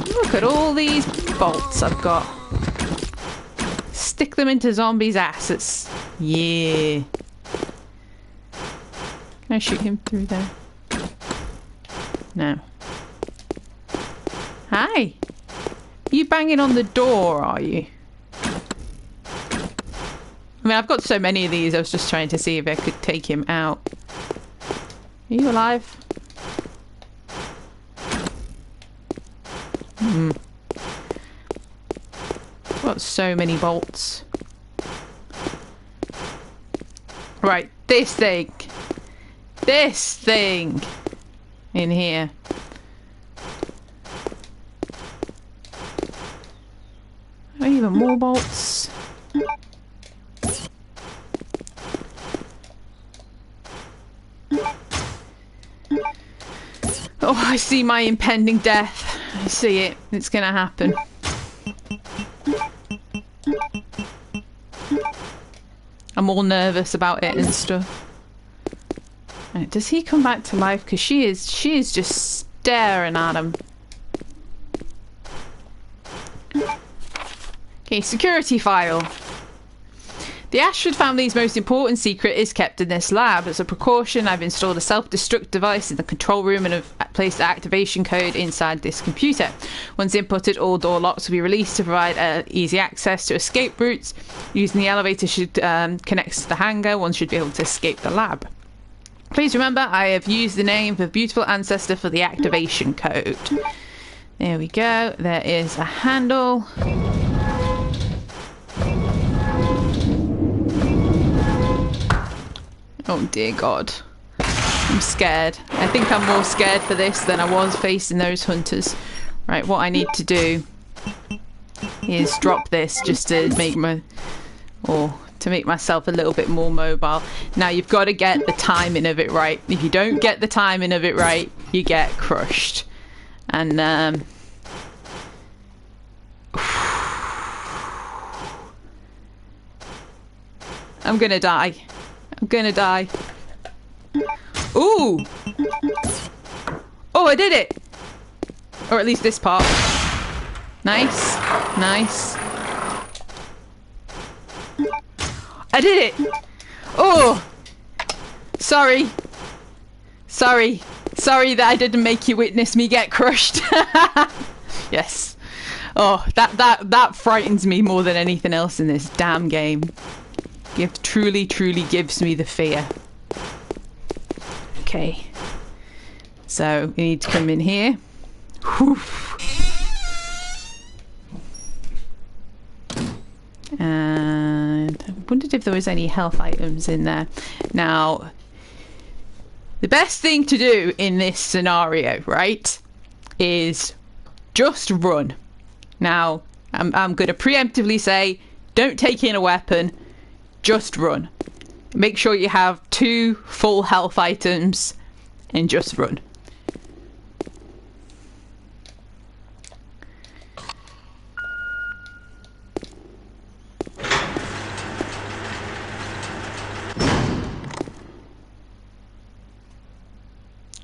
look at all these bolts I've got. Stick them into zombies' asses. Yeah. Can I shoot him through there? No. Hi. You banging on the door, are you? I mean, I've got so many of these, I was just trying to see if I could take him out. Are you alive? Got so many bolts. Right, this thing. This thing. In here. Oh, even more bolts. Oh, I see my impending death. I see it. It's gonna happen. I'm all nervous about it and stuff. Right, does he come back to life? Because she is just staring at him. Okay, security file. The Ashford family's most important secret is kept in this lab. As a precaution, I've installed a self-destruct device in the control room and have placed the activation code inside this computer. Once inputted, all door locks will be released to provide easy access to escape routes. Using the elevator should connect to the hangar. One should be able to escape the lab. Please remember, I have used the name of a beautiful ancestor for the activation code. There we go. There is a handle. Oh dear God. I'm scared. I think I'm more scared for this than I was facing those hunters. Right, what I need to do is drop this just to make myself a little bit more mobile. Now you've got to get the timing of it right. If you don't get the timing of it right, you get crushed. And I'm gonna die. I'm gonna die. Ooh! Oh, I did it! Or at least this part. Nice. Nice. I did it! Oh! Sorry. Sorry. Sorry that I didn't make you witness me get crushed. Yes. Oh, that frightens me more than anything else in this damn game. It truly gives me the fear. Okay. So, we need to come in here. Whew. And I wondered if there was any health items in there. Now, the best thing to do in this scenario, right, is just run. Now, I'm going to preemptively say, don't take in a weapon, just run. Make sure you have 2 full health items and just run.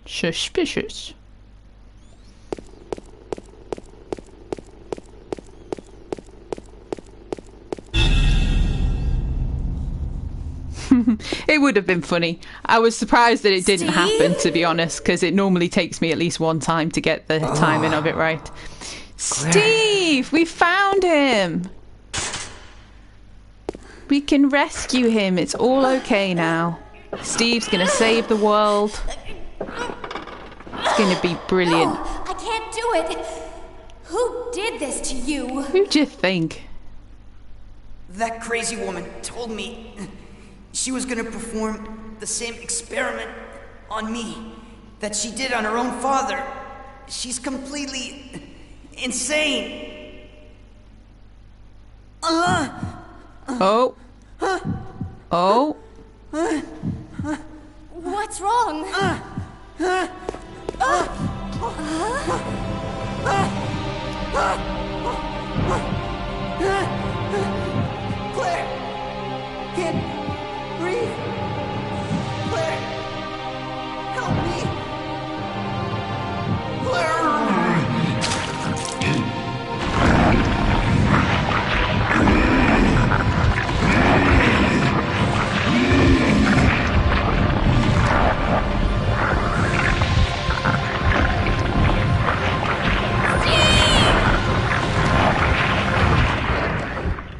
Suspicious. It would have been funny. I was surprised that it didn't happen, to be honest, because it normally takes me at least one time to get the timing of it right. Steve! We found him! We can rescue him. It's all okay now. Steve's gonna save the world. It's gonna be brilliant. No, I can't do it. Who did this to you? Who do you think? That crazy woman told me she was gonna perform the same experiment on me that she did on her own father. She's completely insane. Oh. Oh. What's wrong? Claire! Can't breathe! Claire! Help me! Claire!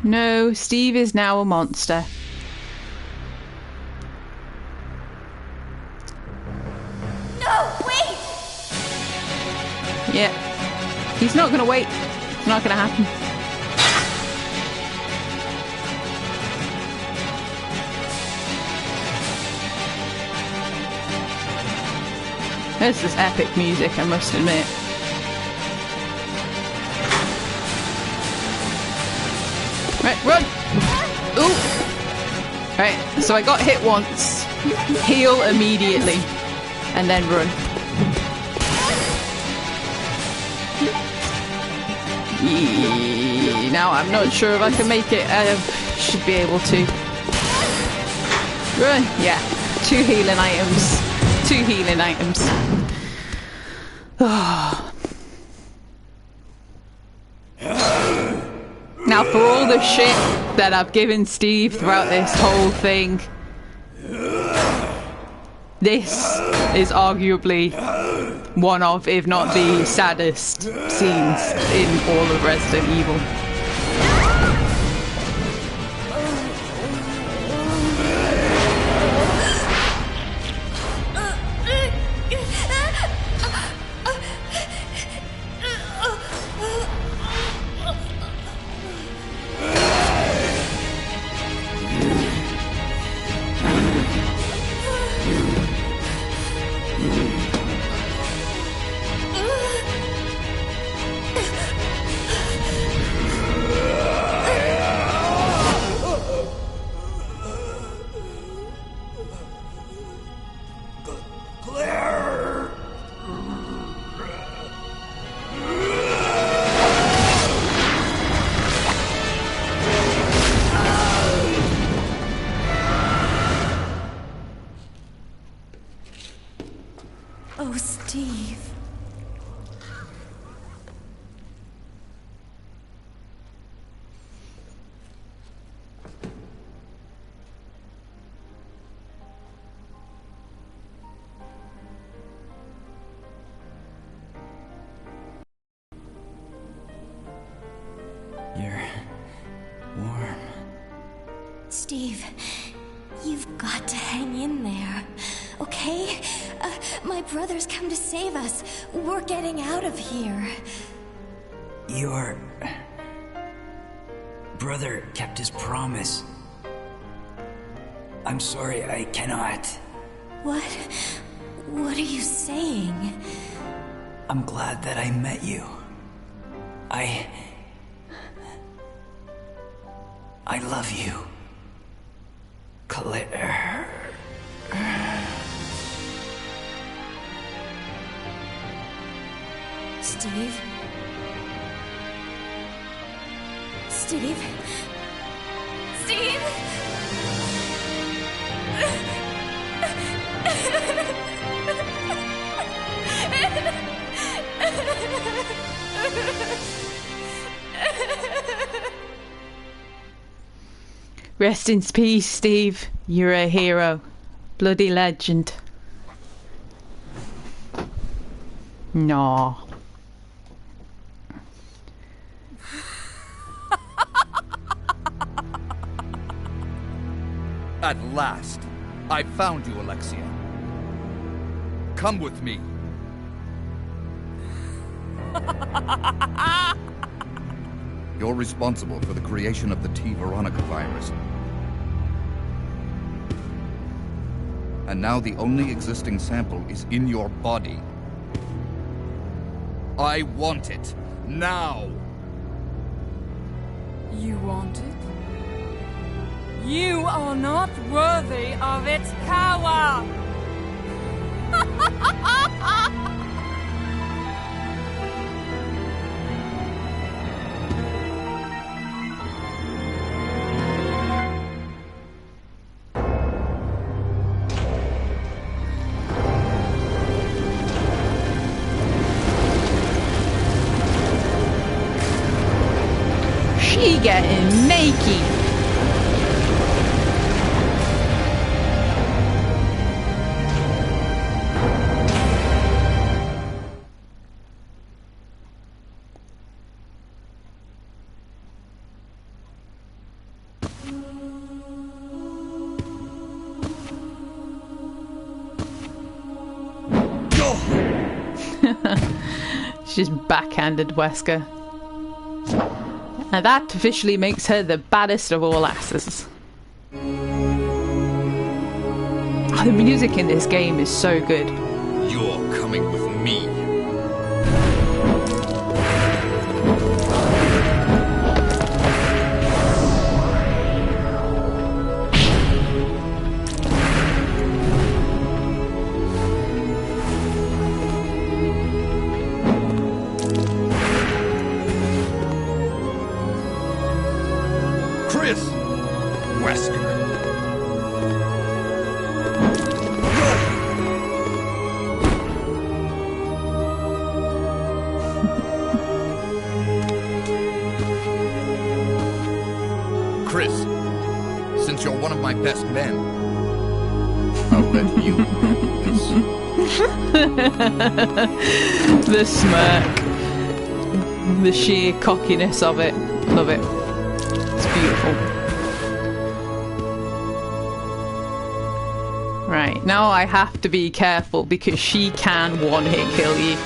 No, Steve is now a monster. No, wait! Yeah. He's not gonna wait. It's not gonna happen. This is epic music, I must admit. Right, run! Ooh! Right, so I got hit once. Heal immediately. And then run. Now I'm not sure if I can make it. I should be able to. Run! Yeah. 2 healing items. 2 healing items. Now, for all the shit that I've given Steve throughout this whole thing, this is arguably one of, if not the saddest scenes in all of Resident Evil. Oh, Steve. You're warm. Steve, you've got to hang in there, okay? My brother's come to save us. We're getting out of here. Your brother kept his promise. I'm sorry, I cannot. What? What are you saying? I'm glad that I met you. I love you. Claire. Steve? Steve? Steve? Rest in peace, Steve. You're a hero. Bloody legend. No. At last, I found you, Alexia. Come with me. You're responsible for the creation of the T. Veronica virus. And now the only existing sample is in your body. I want it. Now! You want it? You are not worthy of its power! She getting naked. She's backhanded Wesker. Now that officially makes her the baddest of all asses. Oh, the music in this game is so good. You're coming with me. Wesker. Chris, since you're one of my best men, I'll let you handle this. The smirk. The sheer cockiness of it. Love it. It's beautiful. Right, now I have to be careful because she can one-hit kill you.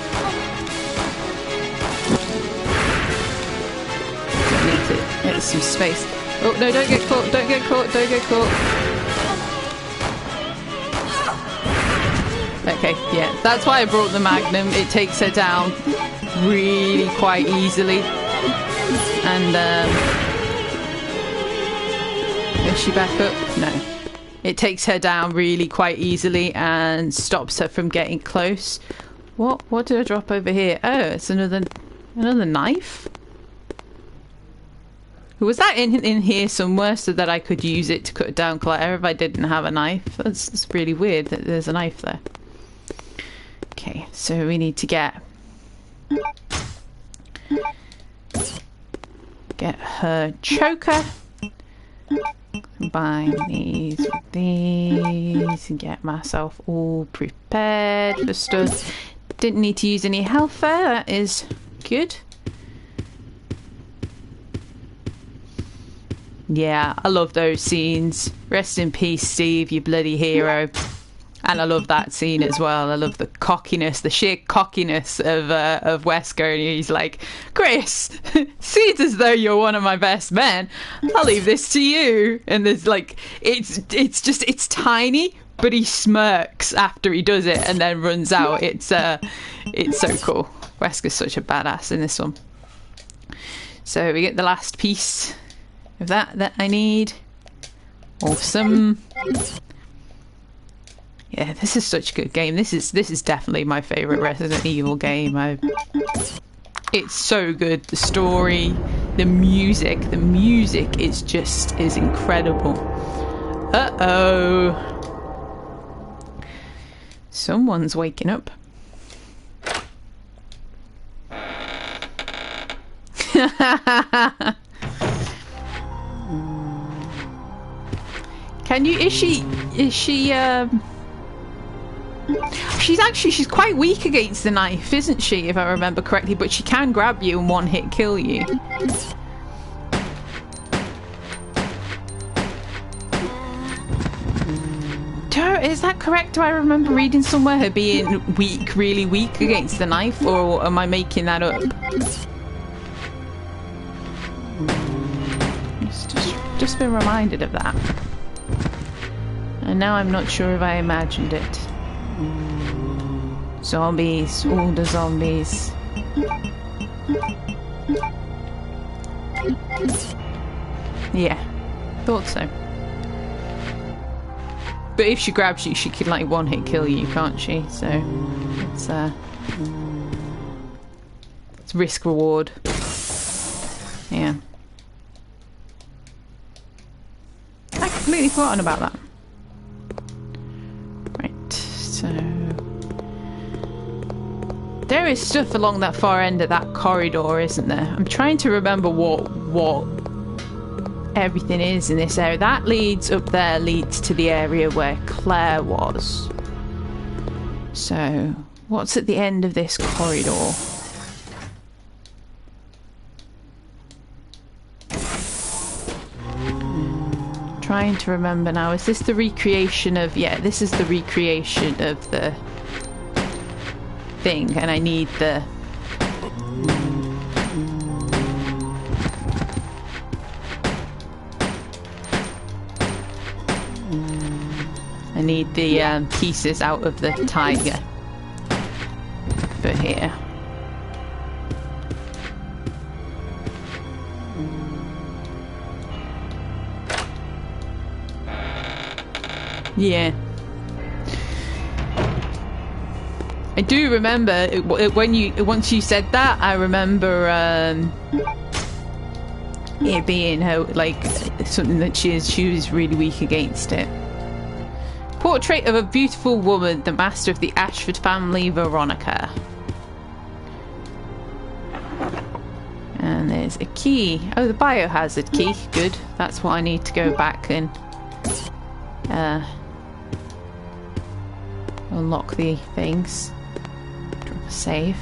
I need to get some space. Oh, no, don't get caught, don't get caught, don't get caught. Okay, yeah, that's why I brought the Magnum. It takes her down really quite easily. And, is she back up? No. It takes her down really quite easily and stops her from getting close. What did I drop over here? Oh, it's another knife? Was that in here somewhere so that I could use it to cut down Claire if I didn't have a knife? That's really weird that there's a knife there. Okay, so we need to get her choker. Combine these with these and get myself all prepared for stuff. Didn't need to use any health there, that is good. Yeah, I love those scenes. Rest in peace, Steve, you bloody hero. And I love that scene as well. I love the cockiness, the sheer cockiness of Wesker. And he's like, Chris, seems as though you're one of my best men. I'll leave this to you. And there's like, it's tiny, but he smirks after he does it and then runs out. It's so cool. Wesker's such a badass in this one. So we get the last piece of that I need. Awesome. Yeah, this is such a good game. This is definitely my favourite Resident Evil game. It's so good. The story, the music is incredible. Uh-oh. Someone's waking up. Can you, is she, she's quite weak against the knife, isn't she, if I remember correctly, but she can grab you and one hit kill you. Is that correct? Do I remember reading somewhere her being weak, really weak against the knife, or am I making that up? Just been reminded of that. And now I'm not sure if I imagined it. Zombies, all the zombies. Yeah, thought so. But if she grabs you, she can like one hit kill you, can't she? So it's risk reward. Yeah. I completely forgotten about that. Right, so there is stuff along that far end of that corridor, isn't there? I'm trying to remember what everything is in this area. That leads up there, leads to the area where Claire was. So what's at the end of this corridor? Trying to remember now. Is this the recreation of... Yeah, this is the recreation of the thing, and I need the... I need the pieces out of the tiger for here. Yeah. I do remember once you said that, I remember it being how like something that she was really weak against it. Portrait of a beautiful woman, the master of the Ashford family, Veronica. And there's a key. Oh, the biohazard key. Good. That's what I need to go back and unlock the things. Drop a save.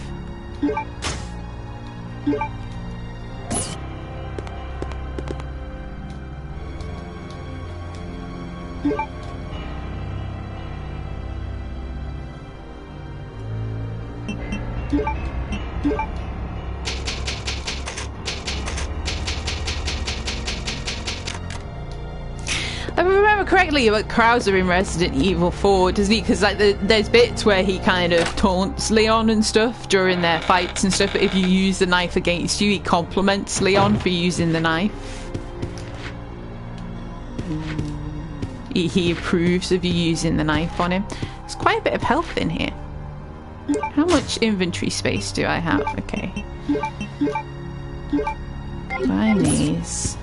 If I remember correctly about Krauser in Resident Evil 4, doesn't he? Because like there's bits where he kind of taunts Leon and stuff during their fights and stuff, but if you use the knife against you, he compliments Leon for using the knife. He approves of you using the knife on him. There's quite a bit of health in here. How much inventory space do I have? Okay. Combine these.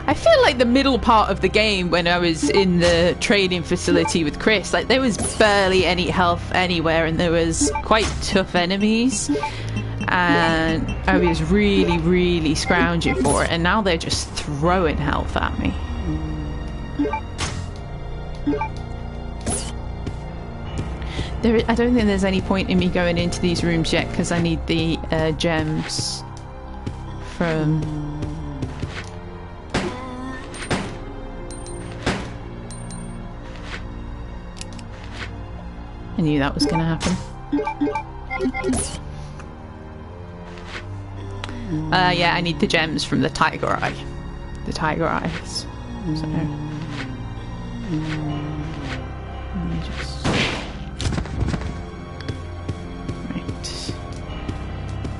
I feel like the middle part of the game, when I was in the training facility with Chris, like there was barely any health anywhere, and there was quite tough enemies, and I was really, really scrounging for it, and now they're just throwing health at me. I don't think there's any point in me going into these rooms yet, because I need the gems from... I knew that was going to happen. Yeah, I need the gems from the tiger eye. The tiger eyes. So... let me just... Right.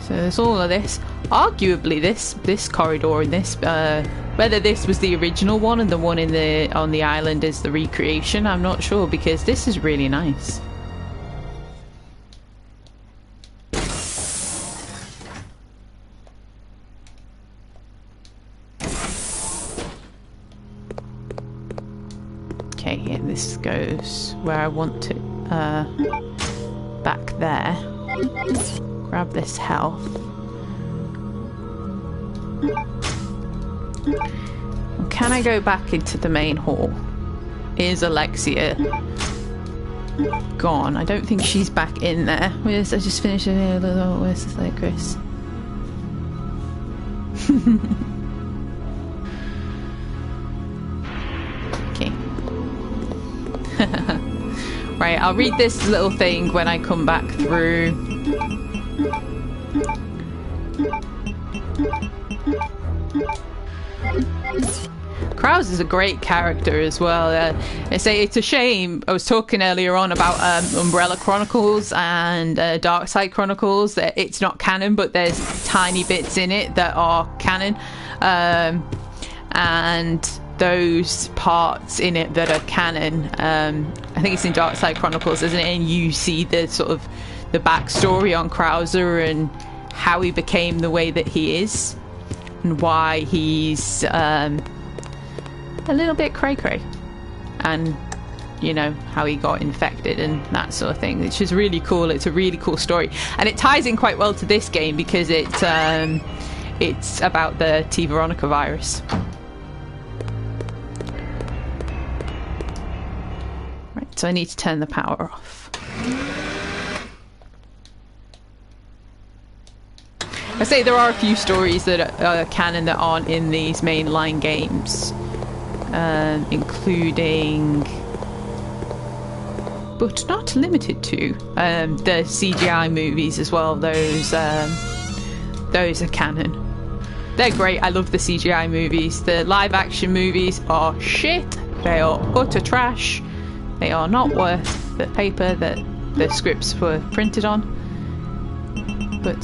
So there's all of this. arguably this corridor in this, whether this was the original one and the one on the island is the recreation, I'm not sure, because this is really nice. Okay, yeah, this goes where I want to, back there. Grab this health. Can I go back into the main hall? Is Alexia gone? I don't think she's back in there. I just finished it here. Where's this like Chris? Okay. Right, I'll read this little thing when I come back through. Krause is a great character as well. I say it's a shame. I was talking earlier on about Umbrella Chronicles and Dark Side Chronicles. That it's not canon, but there's tiny bits in it that are canon, and those parts in it that are canon. I think it's in Dark Side Chronicles, isn't it? And you see the sort of the backstory on Krauser and how he became the way that he is, and why he's a little bit cray-cray, and you know how he got infected and that sort of thing, which is really cool. It's a really cool story, and it ties in quite well to this game because it's about the T. Veronica virus. Right, so I need to turn the power off. I say there are a few stories that are canon that aren't in these mainline games. Including, but not limited to, the CGI movies as well. Those are canon. They're great. I love the CGI movies. The live action movies are shit. They are utter trash. They are not worth the paper that the scripts were printed on. But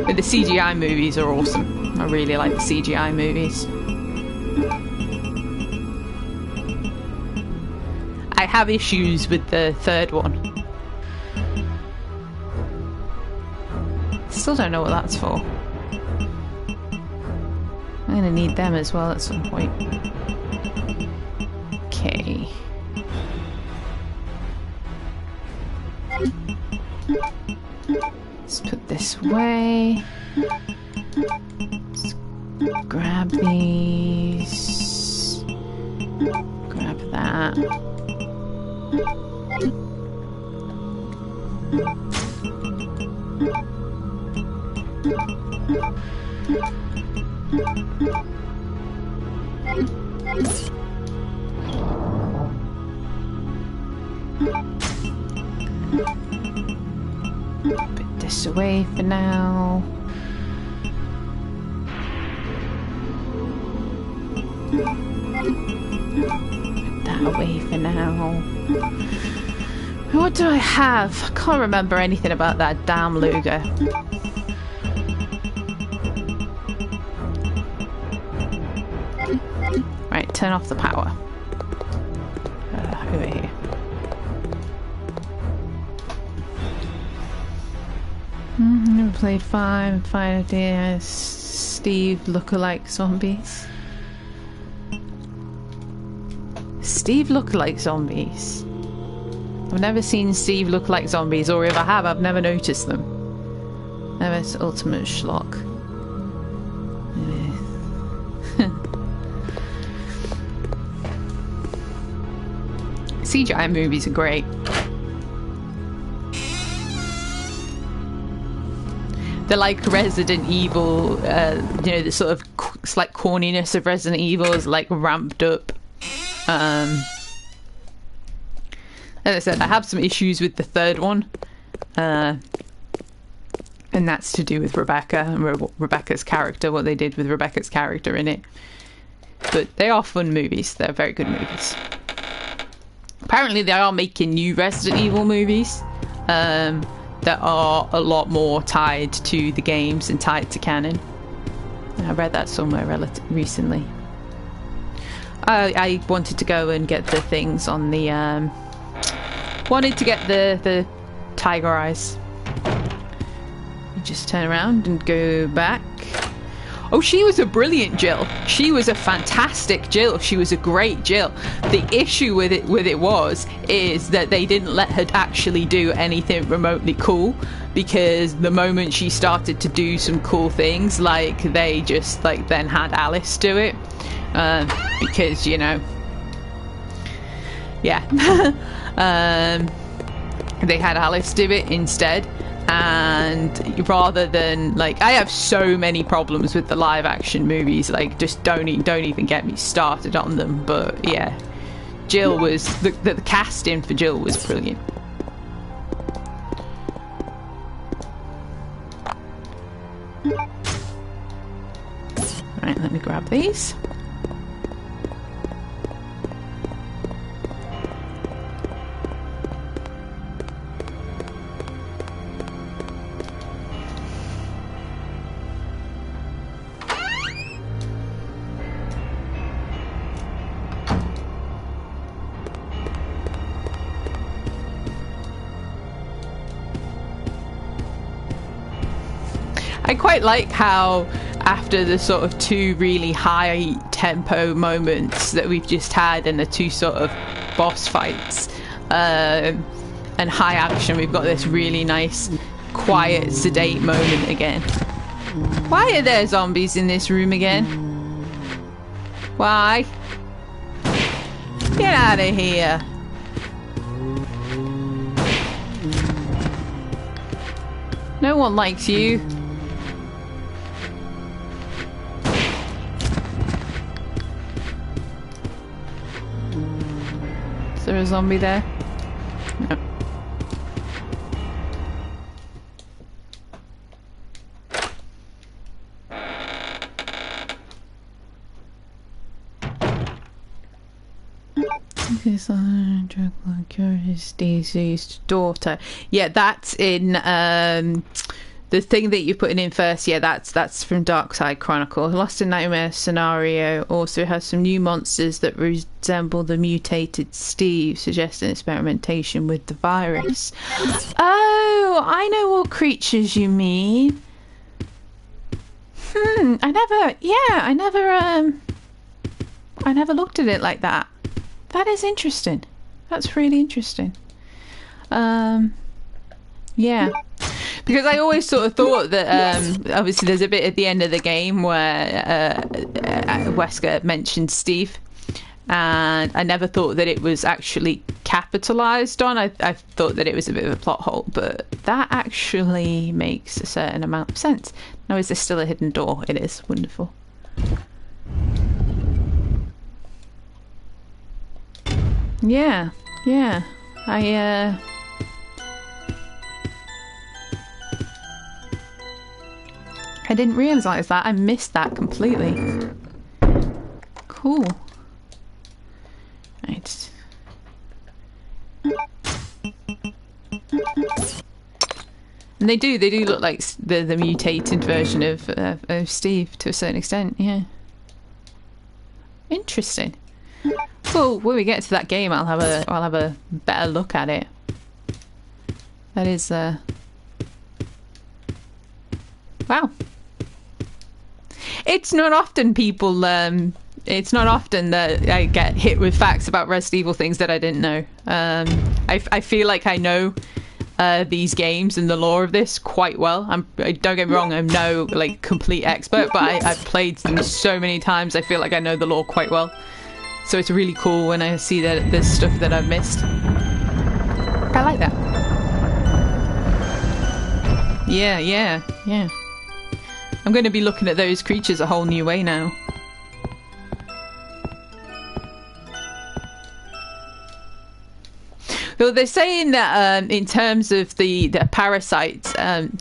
but the CGI movies are awesome. I really like the CGI movies. I have issues with the third one. Still don't know what that's for. I'm gonna need them as well at some point. Okay. Let's put this away. Let's grab these. Grab that. Put this away for now. Put that away for now. What do I have? I can't remember anything about that damn Luger. Right, turn off the power. Over here. Never played Five Days. Steve lookalike zombies. Steve lookalike zombies. I've never seen Steve lookalike zombies, or if I have, I've never noticed them. Never ultimate schlock. CGI movies are great. They're like Resident Evil, you know, the sort of slight corniness of Resident Evil is like ramped up. As I said, I have some issues with the third one, and that's to do with Rebecca and Rebecca's character, what they did with Rebecca's character in it. But they are fun movies. They're very good movies. Apparently they are making new Resident Evil movies. that are a lot more tied to the games and tied to canon. I read that somewhere recently. I wanted to go and get the things on the wanted to get the tiger eyes. You just turn around and go back. Oh, she was a brilliant Jill. She was a fantastic Jill. She was a great Jill. The issue with it is that they didn't let her actually do anything remotely cool, because the moment she started to do some cool things, like they just like then had Alice do it, because you know, yeah, they had Alice do it instead. And rather than like, I have so many problems with the live action movies, like just don't even get me started on them. But yeah, Jill was the casting for Jill was brilliant. Right, let me grab these. I quite like how after the sort of two really high tempo moments that we've just had and the two sort of boss fights and high action, we've got this really nice quiet sedate moment again. Why are there zombies in this room again? Why? Get out of here. No one likes you. Is there a zombie there? No. Curious deceased daughter. Yeah, that's in the thing that you're putting in first. Yeah, that's from Dark Side Chronicle. Lost in Nightmare scenario also has some new monsters that resemble the mutated Steve, suggesting experimentation with the virus. Oh, I know what creatures you mean. I never looked at it like that. That is interesting. That's really interesting. Yeah. Because I always sort of thought that obviously there's a bit at the end of the game where Wesker mentioned Steve, and I never thought that it was actually capitalized on. I thought that it was a bit of a plot hole, but that actually makes a certain amount of sense. Now, is there still a hidden door? It is. Wonderful. Yeah. I didn't realise that. I missed that completely. Cool. Right. And they do look like the mutated version of Steve to a certain extent. Yeah. Interesting. Well, when we get to that game, I'll have a better look at it. That is wow. It's not often people. It's not often that I get hit with facts about Resident Evil things that I didn't know. I feel like I know these games and the lore of this quite well. Don't get me wrong, I'm no like complete expert, but I've played them so many times. I feel like I know the lore quite well. So it's really cool when I see that there's stuff that I've missed. I like that. Yeah. I'm going to be looking at those creatures a whole new way now. Well, they're saying that in terms of the parasites,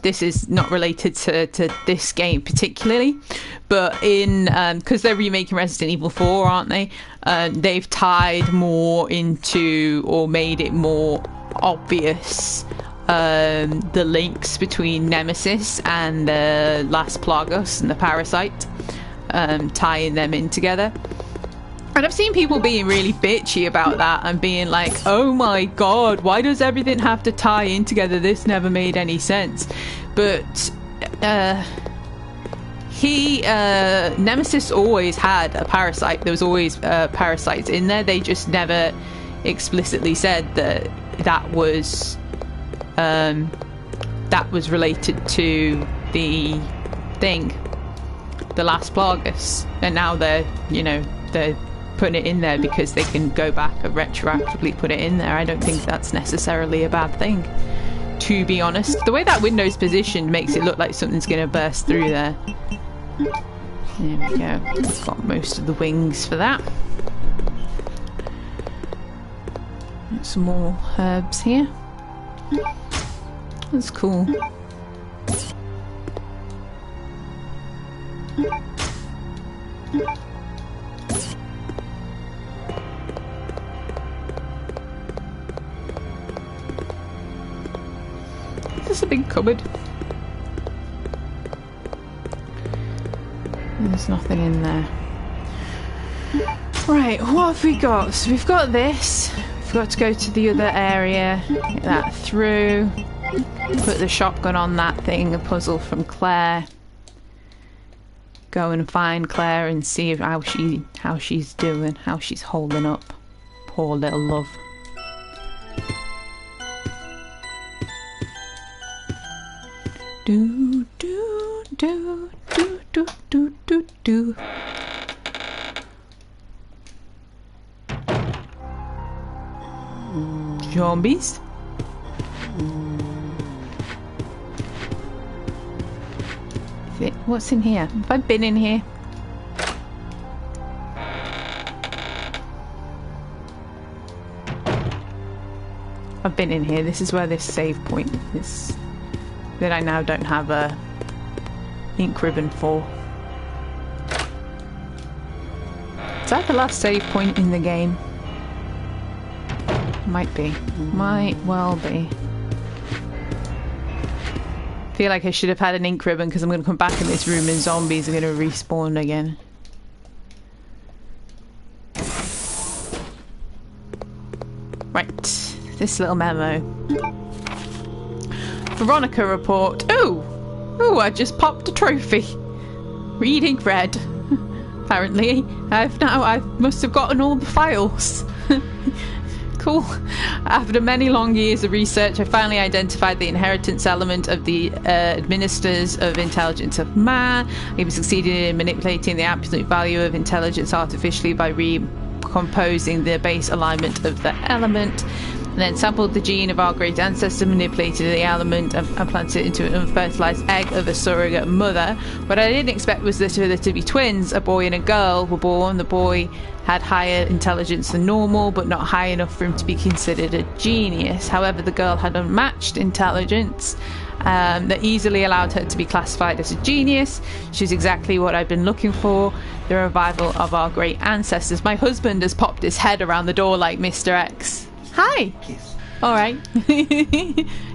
this is not related to this game particularly, but in because they're remaking Resident Evil 4, aren't they? They've tied more into or made it more obvious the links between Nemesis and the last Plagus and the Parasite, tying them in together. And I've seen people being really bitchy about that and being like, oh my god, why does everything have to tie in together? This never made any sense. But Nemesis always had a parasite. There was always parasites in there. They just never explicitly said that that was related to the thing, the last Plagus. And now they're putting it in there because they can go back and retroactively put it in there. I don't think that's necessarily a bad thing, to be honest. The way that window's positioned makes it look like something's going to burst through there. There we go. We've got most of the wings for that. Some more herbs here. That's cool. Is this a big cupboard? There's nothing in there. Right, what have we got? So we've got this. We've got to go to the other area, get that through, put the shotgun on that thing, a puzzle from Claire. Go and find Claire and see how she's doing, how she's holding up. Poor little love. Do do do do do do do do. Zombies. What's in here? Have I been in here? I've been in here. This is where this save point is. That I now don't have a ink ribbon for. Is that the last save point in the game? Might be. Might well be. Feel like I should have had an ink ribbon because I'm going to come back in this room and zombies are going to respawn again. Right. This little memo. Veronica report. Ooh! Ooh, I just popped a trophy. Reading red. Apparently. I must have gotten all the files. Cool. After many long years of research, I finally identified the inheritance element of the administrators of intelligence of man. I even succeeded in manipulating the absolute value of intelligence artificially by recomposing the base alignment of the element. And then sampled the gene of our great ancestor, manipulated the element and planted it into an unfertilized egg of a surrogate mother. What I didn't expect was that for there to be twins, a boy and a girl were born. The boy had higher intelligence than normal, but not high enough for him to be considered a genius. However, the girl had unmatched intelligence that easily allowed her to be classified as a genius. She's exactly what I've been looking for, the revival of our great ancestors. My husband has popped his head around the door like Mr. X. Hi! Alright.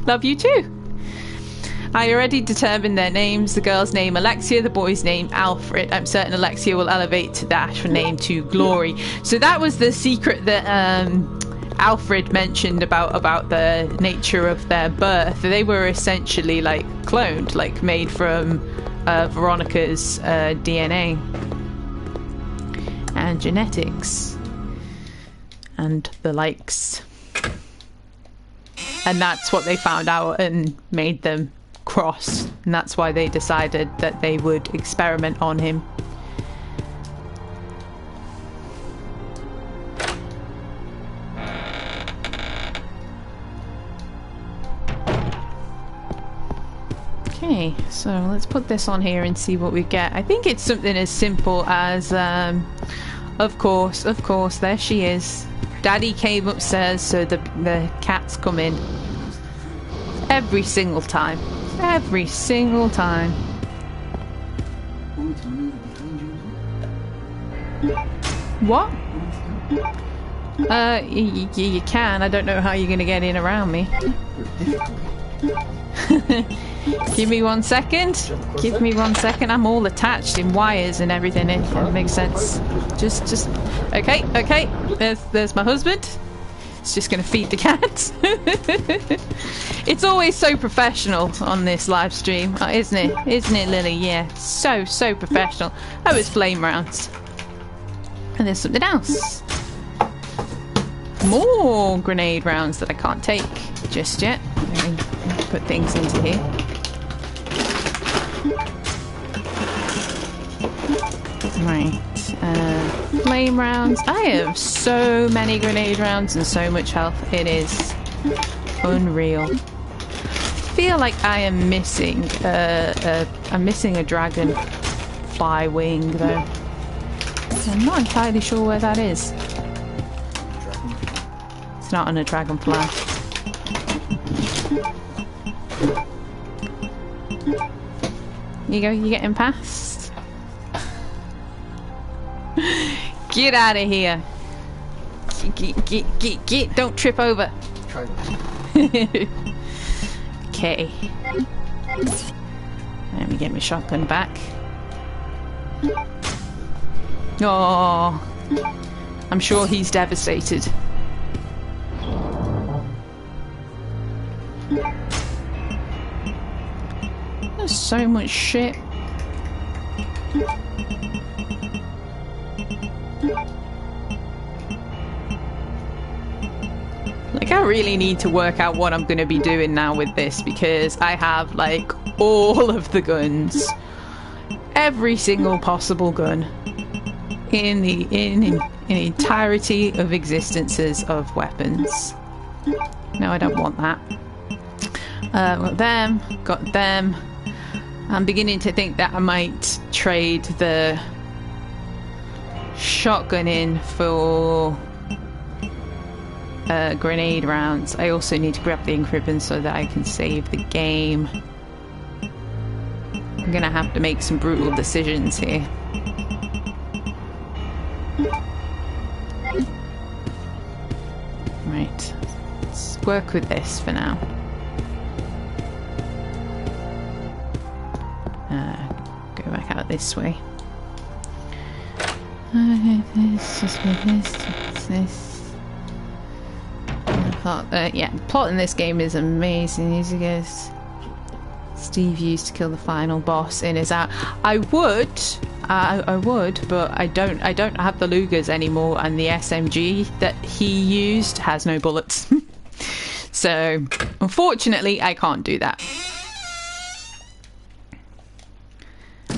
Love you too. I already determined their names. The girl's name Alexia, the boy's name Alfred. I'm certain Alexia will elevate the Ashford name to glory. So that was the secret that Alfred mentioned about the nature of their birth. They were essentially like cloned, like made from Veronica's DNA and genetics and the likes. And that's what they found out and made them cross. And that's why they decided that they would experiment on him. Okay, so let's put this on here and see what we get. I think it's something as simple as, of course, there she is. Daddy came upstairs, so the cats come in. Every single time. Every single time. What? You can. I don't know how you're going to get in around me. Give me 1 second. Give me 1 second. I'm all attached in wires and everything. It makes sense. Just. Okay. There's my husband. It's just going to feed the cat. It's always so professional on this live stream, isn't it? Isn't it, Lily? Yeah. So professional. Oh, it's flame rounds. And there's something else. More grenade rounds that I can't take just yet. I'm going to put things into here. Right, flame rounds. I have so many grenade rounds and so much health. It is unreal. I feel like I am missing I'm missing a dragonfly wing though. I'm not entirely sure where that is. It's not on a dragonfly. You go, you getting past? Get out of here. Get, don't trip over. Try that. Okay. Let me get my shotgun back. Oh, I'm sure he's devastated. There's so much shit. Like, I really need to work out what I'm going to be doing now with this, because I have like all of the guns, every single possible gun in the entirety of existences of weapons. No, I don't want that. Got them. I'm beginning to think that I might trade the shotgun in for grenade rounds. I also need to grab the ink ribbon so that I can save the game. I'm gonna have to make some brutal decisions here. Right, let's work with this for now. Go back out this way. This. Yeah, plot in this game is amazing. Easy goes. Steve used to kill the final boss in his out. I would, but I don't have the Lugers anymore, and the SMG that he used has no bullets. So, unfortunately, I can't do that.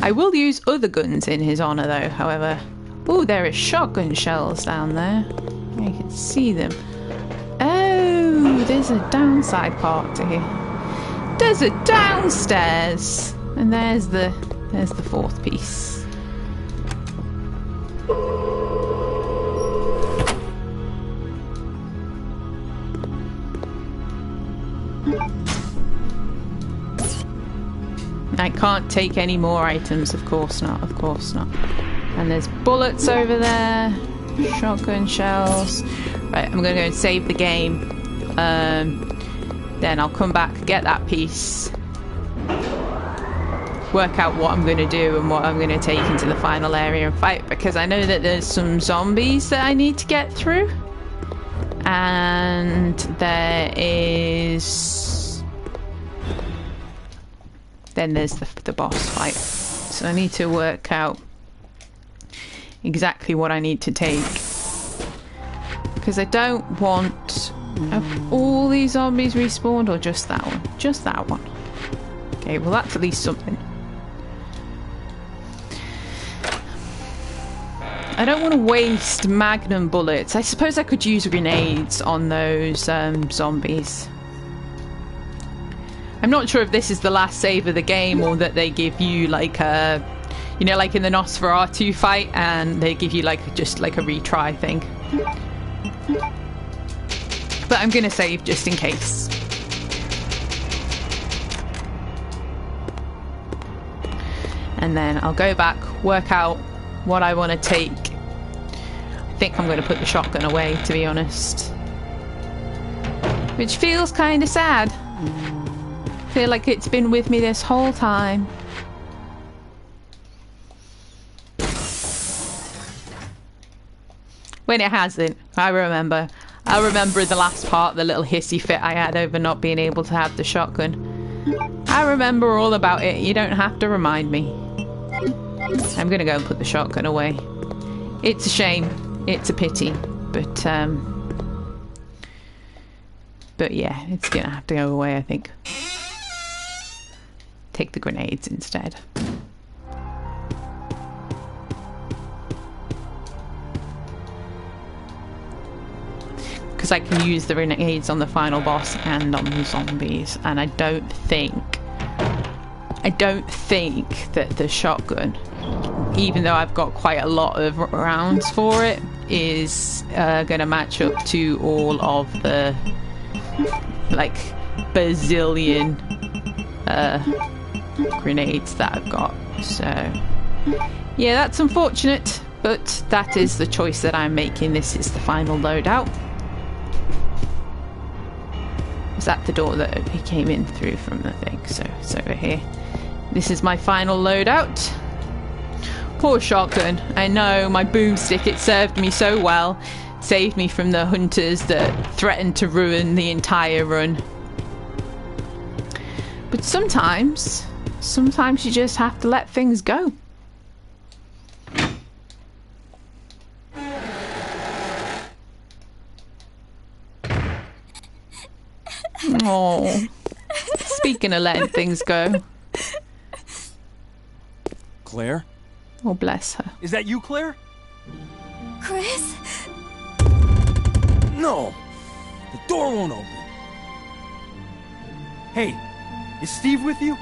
I will use other guns in his honour, though. However, oh, there are shotgun shells down there. I can see them. Oh, there's a downside part to here. There's a downstairs, and there's the fourth piece. I can't take any more items, of course not, of course not. And there's bullets over there, shotgun shells. Right, I'm gonna go and save the game. Then I'll come back, get that piece, work out what I'm gonna do and what I'm gonna take into the final area and fight, because I know that there's some zombies that I need to get through. And there is... Then there's the boss fight. So I need to work out exactly what I need to take. Because I don't want... Have all these zombies respawned, or just that one? Just that one. Okay, well that's at least something. I don't want to waste magnum bullets. I suppose I could use grenades on those zombies. I'm not sure if this is the last save of the game, or that they give you like a, you know, like in the Nosferatu fight, and they give you like just like a retry thing. But I'm gonna save just in case. And then I'll go back, work out what I want to take. I think I'm going to put the shotgun away, to be honest. Which feels kind of sad. feel like it's been with me this whole time. When it hasn't. I remember the last part, the little hissy fit I had over not being able to have the shotgun. I remember all about it. You don't have to remind me. I'm gonna go and put the shotgun away. It's a shame. It's a pity. But yeah, it's gonna have to go away, I think. Take the grenades instead. Because I can use the grenades on the final boss and on the zombies, and I don't think that the shotgun, even though I've got quite a lot of rounds for it, is gonna match up to all of the like bazillion grenades that I've got. So yeah, that's unfortunate, but that is the choice that I'm making. This is the final loadout. Is that the door that he came in through from the thing? So it's over here. This is my final loadout. Poor shotgun. I know, my boomstick, it served me so well. Saved me from the hunters that threatened to ruin the entire run. But sometimes you just have to let things go. Oh, speaking of letting things go. Claire? Oh, bless her. Is that you, Claire? Chris? No! The door won't open. Hey, is Steve with you?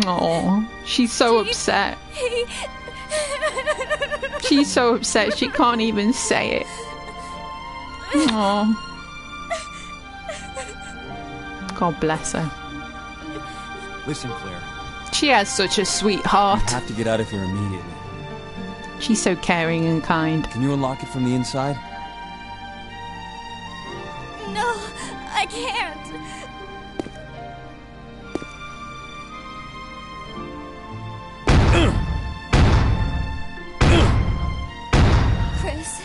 Oh, she's so upset. She's so upset she can't even say it. Oh. God bless her. Listen, Claire. She has such a sweet heart. You have to get out of here immediately. She's so caring and kind. Can you unlock it from the inside? No, I can't. Chris,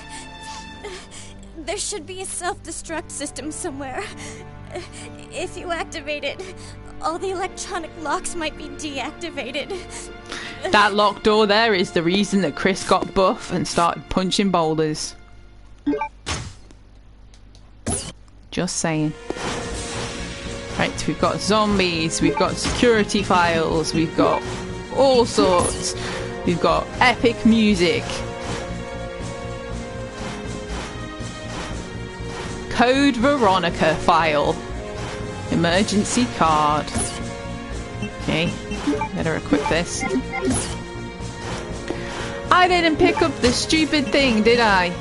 there should be a self-destruct system somewhere. If you activate it, all the electronic locks might be deactivated. That locked door there is the reason that Chris got buff and started punching boulders. Just saying. Right, we've got zombies, we've got security files, we've got all sorts. We've got epic music. Code Veronica file. Emergency card. Okay, better equip this. I didn't pick up the stupid thing, did I?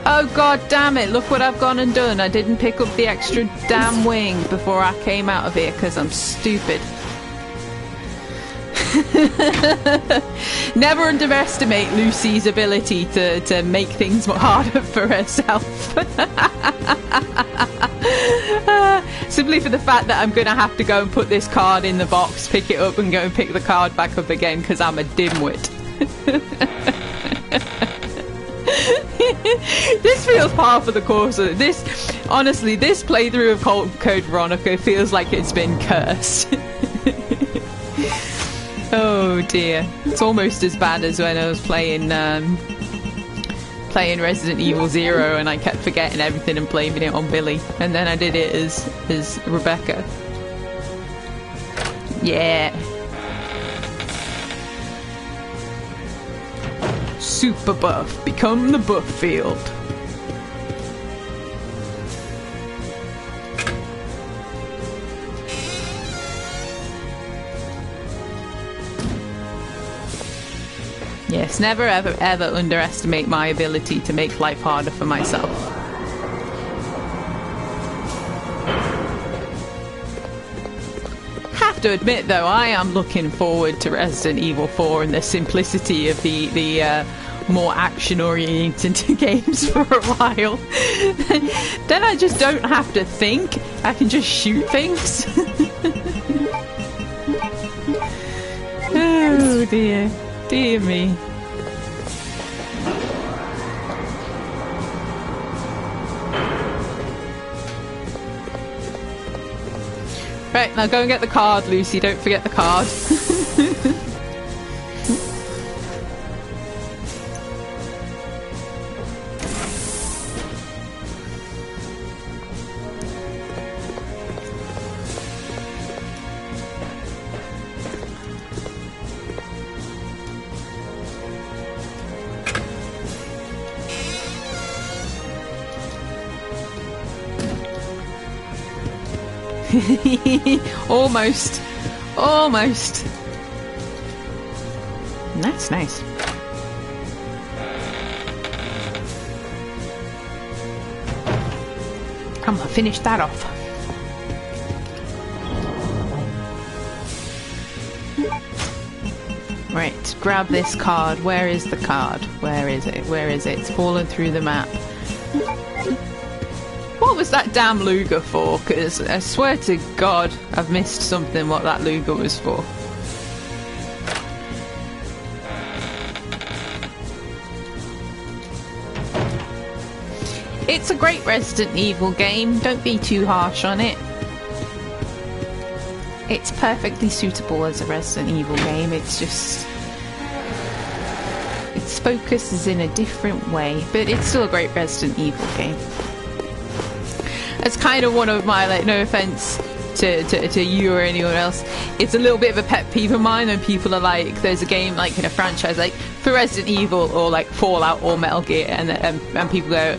Oh god damn it, look what I've gone and done. I didn't pick up the extra damn wing before I came out of here because I'm stupid. Never underestimate Lucie's ability to make things harder for herself. Simply for the fact that I'm going to have to go and put this card in the box, pick it up and go and pick the card back up again because I'm a dimwit. This feels par for the course. Honestly, this playthrough of Code Veronica feels like it's been cursed. Oh dear. It's almost as bad as when I was playing Resident Evil 0 and I kept forgetting everything and blaming it on Billy. And then I did it as Rebecca. Yeah. Super buff. Become the buff field. Yes, never ever ever underestimate my ability to make life harder for myself. Have to admit though, I am looking forward to Resident Evil 4 and the simplicity of the more action-oriented games for a while, then I just don't have to think. I can just shoot things. Oh dear. Dear me. Right, now go and get the card, Lucy. Don't forget the card. Almost. Almost. That's nice. I'm gonna finish that off. Right, grab this card. Where is the card? Where is it? Where is it? It's fallen through the map. What was that damn Luger for? Because I swear to God, I've missed something what that Luger was for. It's a great Resident Evil game. Don't be too harsh on it. It's perfectly suitable as a Resident Evil game. It's just... its focus is in a different way, but it's still a great Resident Evil game. It's kind of one of my, like, no offense to you or anyone else, it's a little bit of a pet peeve of mine when people are like, there's a game like in a franchise like for Resident Evil or like Fallout or Metal Gear, and people go,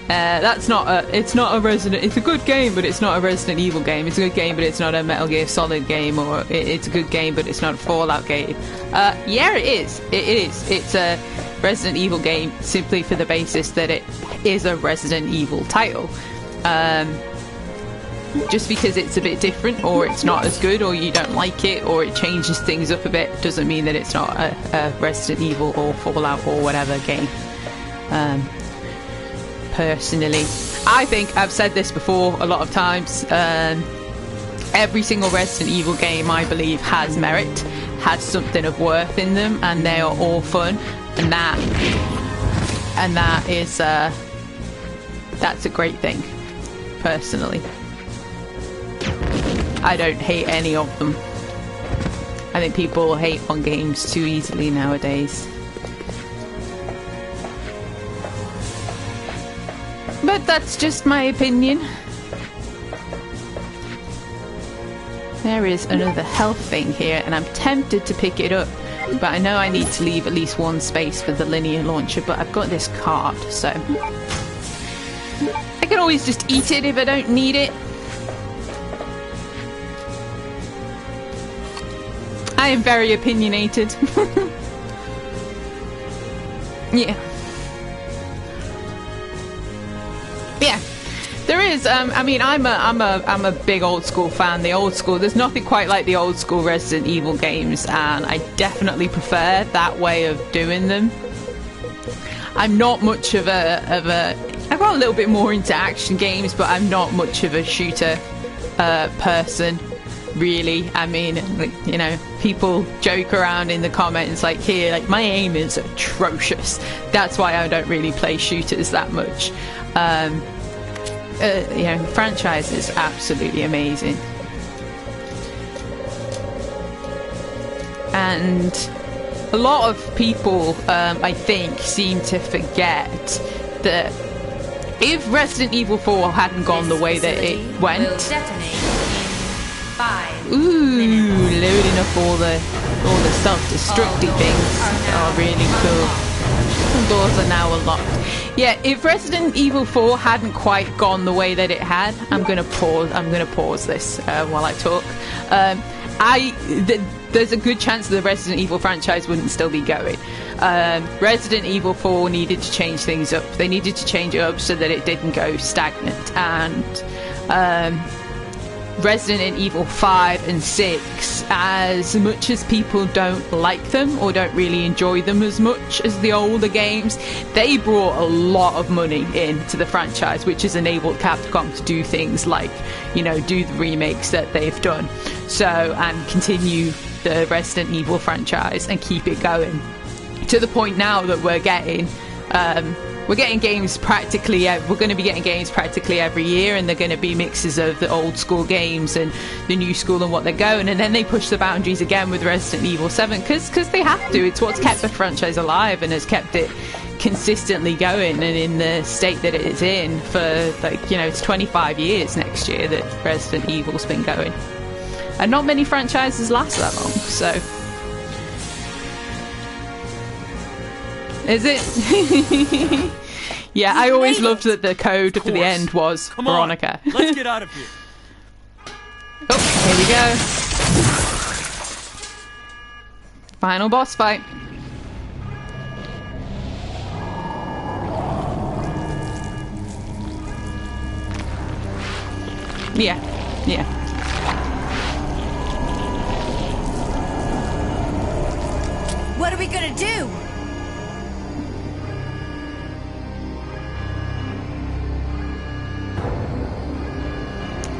it's not a Resident, it's a good game but it's not a Resident Evil game, it's a good game but it's not a Metal Gear Solid game, or it's a good game but it's not a Fallout game. Yeah, it is. It's a Resident Evil game simply for the basis that it is a Resident Evil title. Just because it's a bit different or it's not as good or you don't like it or it changes things up a bit doesn't mean that it's not a Resident Evil or Fallout or whatever game. Personally, I think I've said this before a lot of times, every single Resident Evil game I believe has merit, has something of worth in them, and they are all fun, and that is that's a great thing. Personally, I don't hate any of them. I think people hate on games too easily nowadays. But that's just my opinion. There is another health thing here, and I'm tempted to pick it up, but I know I need to leave at least one space for the linear launcher, but I've got this card, so I can always just eat it if I don't need it. I am very opinionated. Yeah. Yeah. There is, I mean, I'm a big old school fan. The old school, there's nothing quite like the old school Resident Evil games, and I definitely prefer that way of doing them. I'm not much of a I've got a little bit more into action games, but I'm not much of a shooter person, really. I mean, like, you know, people joke around in the comments like, here, like, my aim is atrocious. That's why I don't really play shooters that much. You know, the franchise is absolutely amazing. And a lot of people, I think, seem to forget that if Resident Evil 4 hadn't gone the way that it went... Loading up all the self-destructive things are really cool. The doors are now unlocked. Yeah, if Resident Evil 4 hadn't quite gone the way that it had, I'm gonna pause this while I talk. There's a good chance the Resident Evil franchise wouldn't still be going. Resident Evil 4 needed to change things up. They needed to change it up so that it didn't go stagnant. And Resident Evil 5 and 6, as much as people don't like them or don't really enjoy them as much as the older games, they brought a lot of money into the franchise, which has enabled Capcom to do things like, you know, do the remakes that they've done, so, and continue the Resident Evil franchise and keep it going to the point now that we're getting games practically, we're going to be getting games practically every year, and they're going to be mixes of the old school games and the new school and what they're going, and then they push the boundaries again with Resident Evil 7 because they have to. It's what's kept the franchise alive and has kept it consistently going and in the state that it is in for, like, you know, it's 25 years next year that Resident Evil's been going, and not many franchises last that long, so... Is it? Yeah, I always loved that the code for the end was Veronica. Let's get out of here. Oh, here we go. Final boss fight. Yeah. What are we gonna do?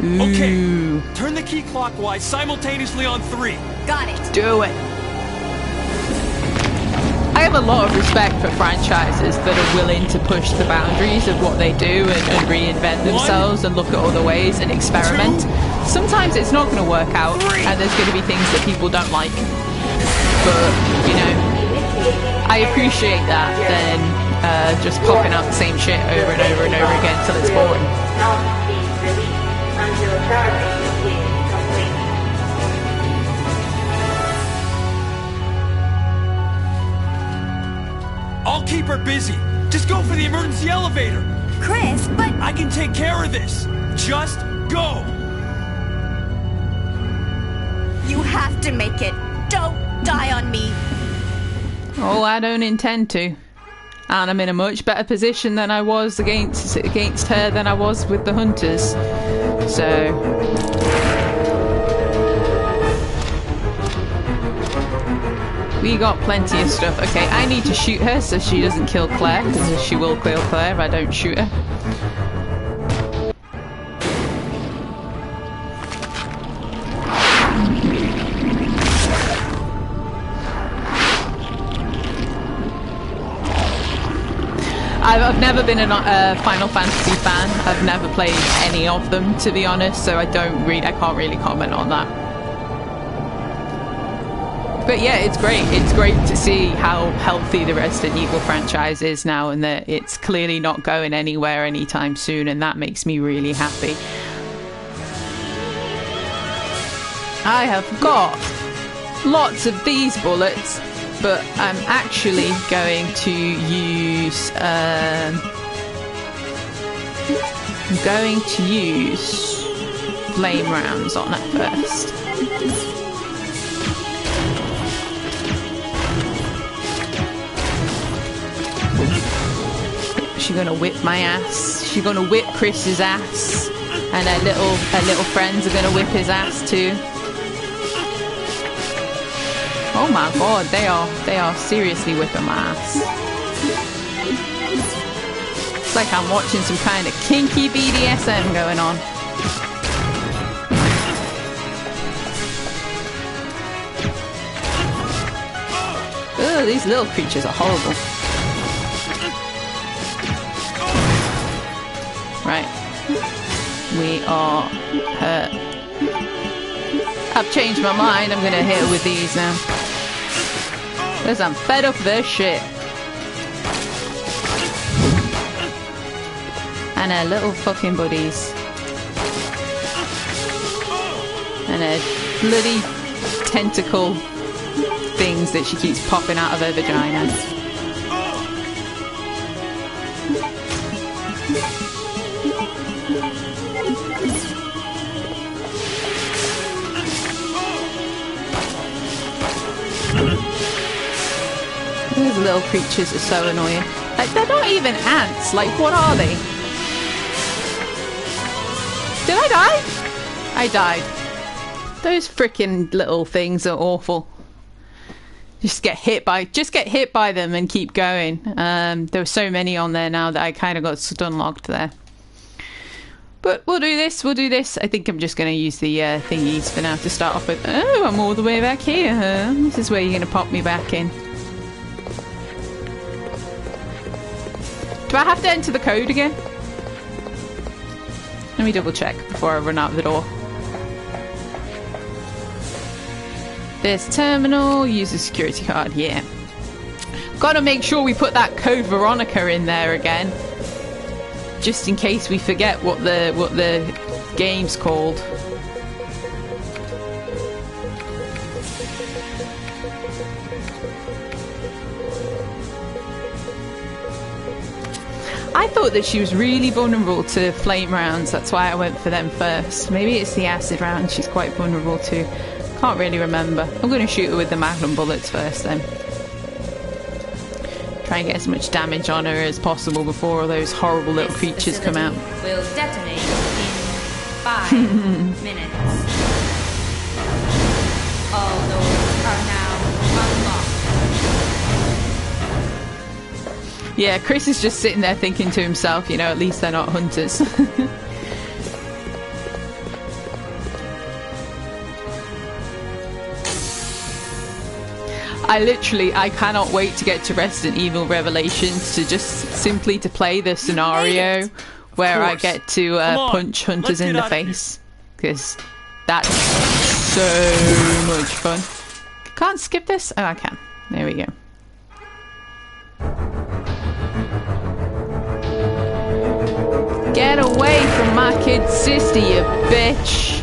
Okay, turn the key clockwise simultaneously on 3. Got it. Do it. I have a lot of respect for franchises that are willing to push the boundaries of what they do and reinvent themselves and look at other ways and experiment. Sometimes it's not going to work out and there's going to be things that people don't like. But, you know, I appreciate that than just popping out the same shit over and over and over again till it's boring. I'll keep her busy. Just go for the emergency elevator. Chris, but... I can take care of this. Just go. You have to make it. Don't die on me. Oh, I don't intend to. And I'm in a much better position than I was against her than I was with the hunters. So... we got plenty of stuff. Okay, I need to shoot her so she doesn't kill Claire, because she will kill Claire if I don't shoot her. I've never been a Final Fantasy fan. I've never played any of them, to be honest, so I can't really comment on that. But yeah, it's great. It's great to see how healthy the Resident Evil franchise is now, and that it's clearly not going anywhere anytime soon, and that makes me really happy. I have got lots of these bullets, but I'm actually going to use flame rounds on it first. She's gonna whip my ass. She's gonna whip Chris's ass, and her little friends are gonna whip his ass too. Oh my god, they are seriously whipping my ass. It's like I'm watching some kind of kinky BDSM going on. Ugh, these little creatures are horrible. Right. We are hurt. I've changed my mind. I'm gonna hit her with these now. Because I'm fed up of this shit. And her little fucking buddies. And her bloody tentacle things that she keeps popping out of her vagina. These little creatures are so annoying. Like, they're not even ants. Like, what are they? Did I die? I died. Those freaking little things are awful. Just get hit by them and keep going. There were so many on there now that I kind of got stun locked there. But we'll do this. I think I'm just going to use the thingies for now to start off with. Oh, I'm all the way back here, huh? This is where you're going to pop me back in. Do I have to enter the code again? Let me double check before I run out the door. There's terminal, use a security card, yeah. Gotta make sure we put that code Veronica in there again. Just in case we forget what the game's called. I thought that she was really vulnerable to flame rounds, that's why I went for them first. Maybe it's the acid round she's quite vulnerable to. Can't really remember. I'm going to shoot her with the magnum bullets first then. Try and get as much damage on her as possible before all those horrible little creatures come out. Will detonate in 5 minutes. All doors are now unlocked. Yeah, Chris is just sitting there thinking to himself, you know, at least they're not hunters. I cannot wait to get to Resident Evil Revelations to just simply to play the scenario where I get to punch hunters in the face, because that's so much fun. Can't skip this? Oh, I can. There we go. Get away from my kid sister, you bitch!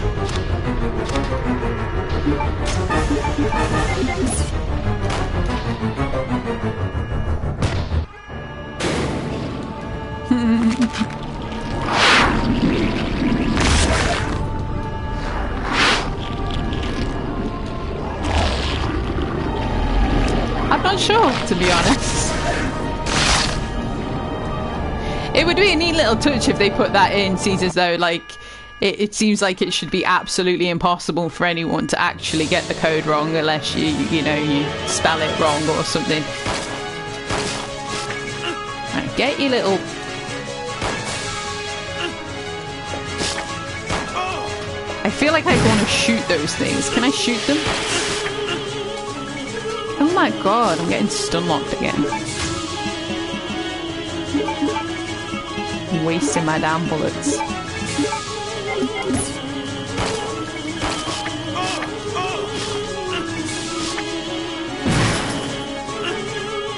I'm not sure, to be honest. It would be a neat little touch if they put that in, seems as though, like, it seems like it should be absolutely impossible for anyone to actually get the code wrong unless you spell it wrong or something. Right, get your little... I feel like I want to shoot those things. Can I shoot them? Oh my god, I'm getting stun locked again. I'm wasting my damn bullets.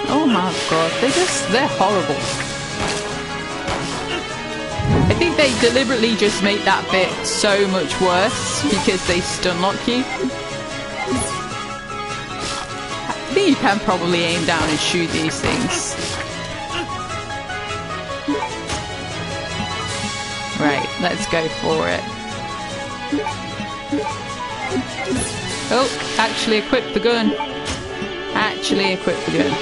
Oh my god, they're horrible. I think they deliberately just make that bit so much worse because they stun lock you. I think you can probably aim down and shoot these things. Right, let's go for it. Oh, actually equip the gun. Actually equip the gun.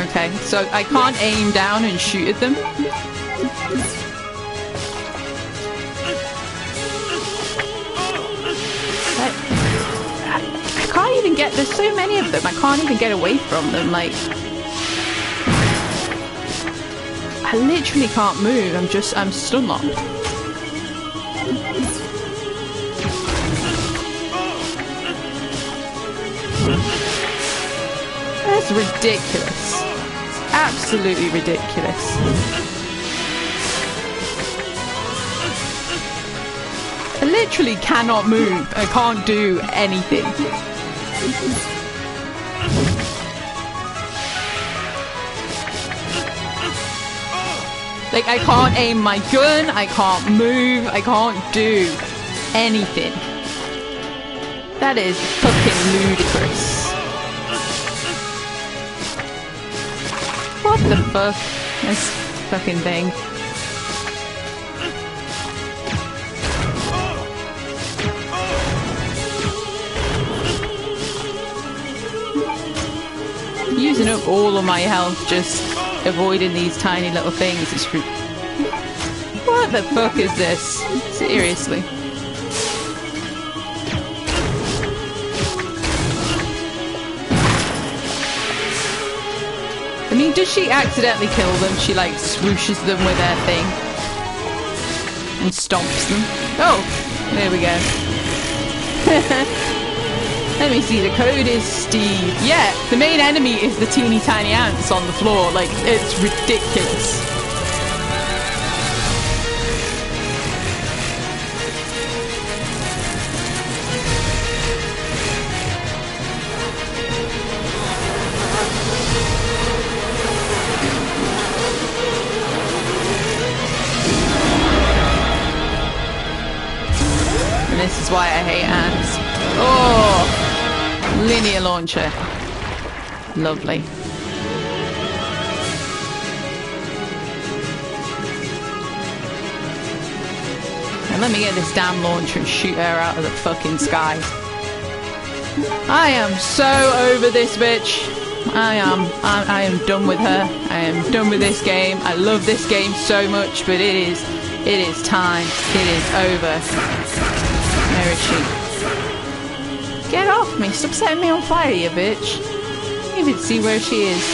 Okay, so I can't aim down and shoot at them. I can't even get, there's so many of them, I can't even get away from them, like... I literally can't move, I'm stun locked. That's ridiculous. Absolutely ridiculous. I literally cannot move. I can't do anything. Like, I can't aim my gun, I can't move, I can't do anything. That is fucking ludicrous. What the fuck? This fucking thing. Using up all of my health just avoiding these tiny little things. It's what the fuck is this? Seriously. I mean, does she accidentally kill them? She like swooshes them with her thing and stomps them. Oh, there we go. Let me see, the code is Steve. Yeah, the main enemy is the teeny tiny ants on the floor. Like, it's ridiculous. And this is why I hate ants. Oh! Linear launcher. Lovely. And let me get this damn launcher and shoot her out of the fucking sky. I am so over this bitch. I am done with her. I am done with this game. I love this game so much, but it is time. It is over. Where is she? Get off me! Stop setting me on fire, you bitch! You can see where she is.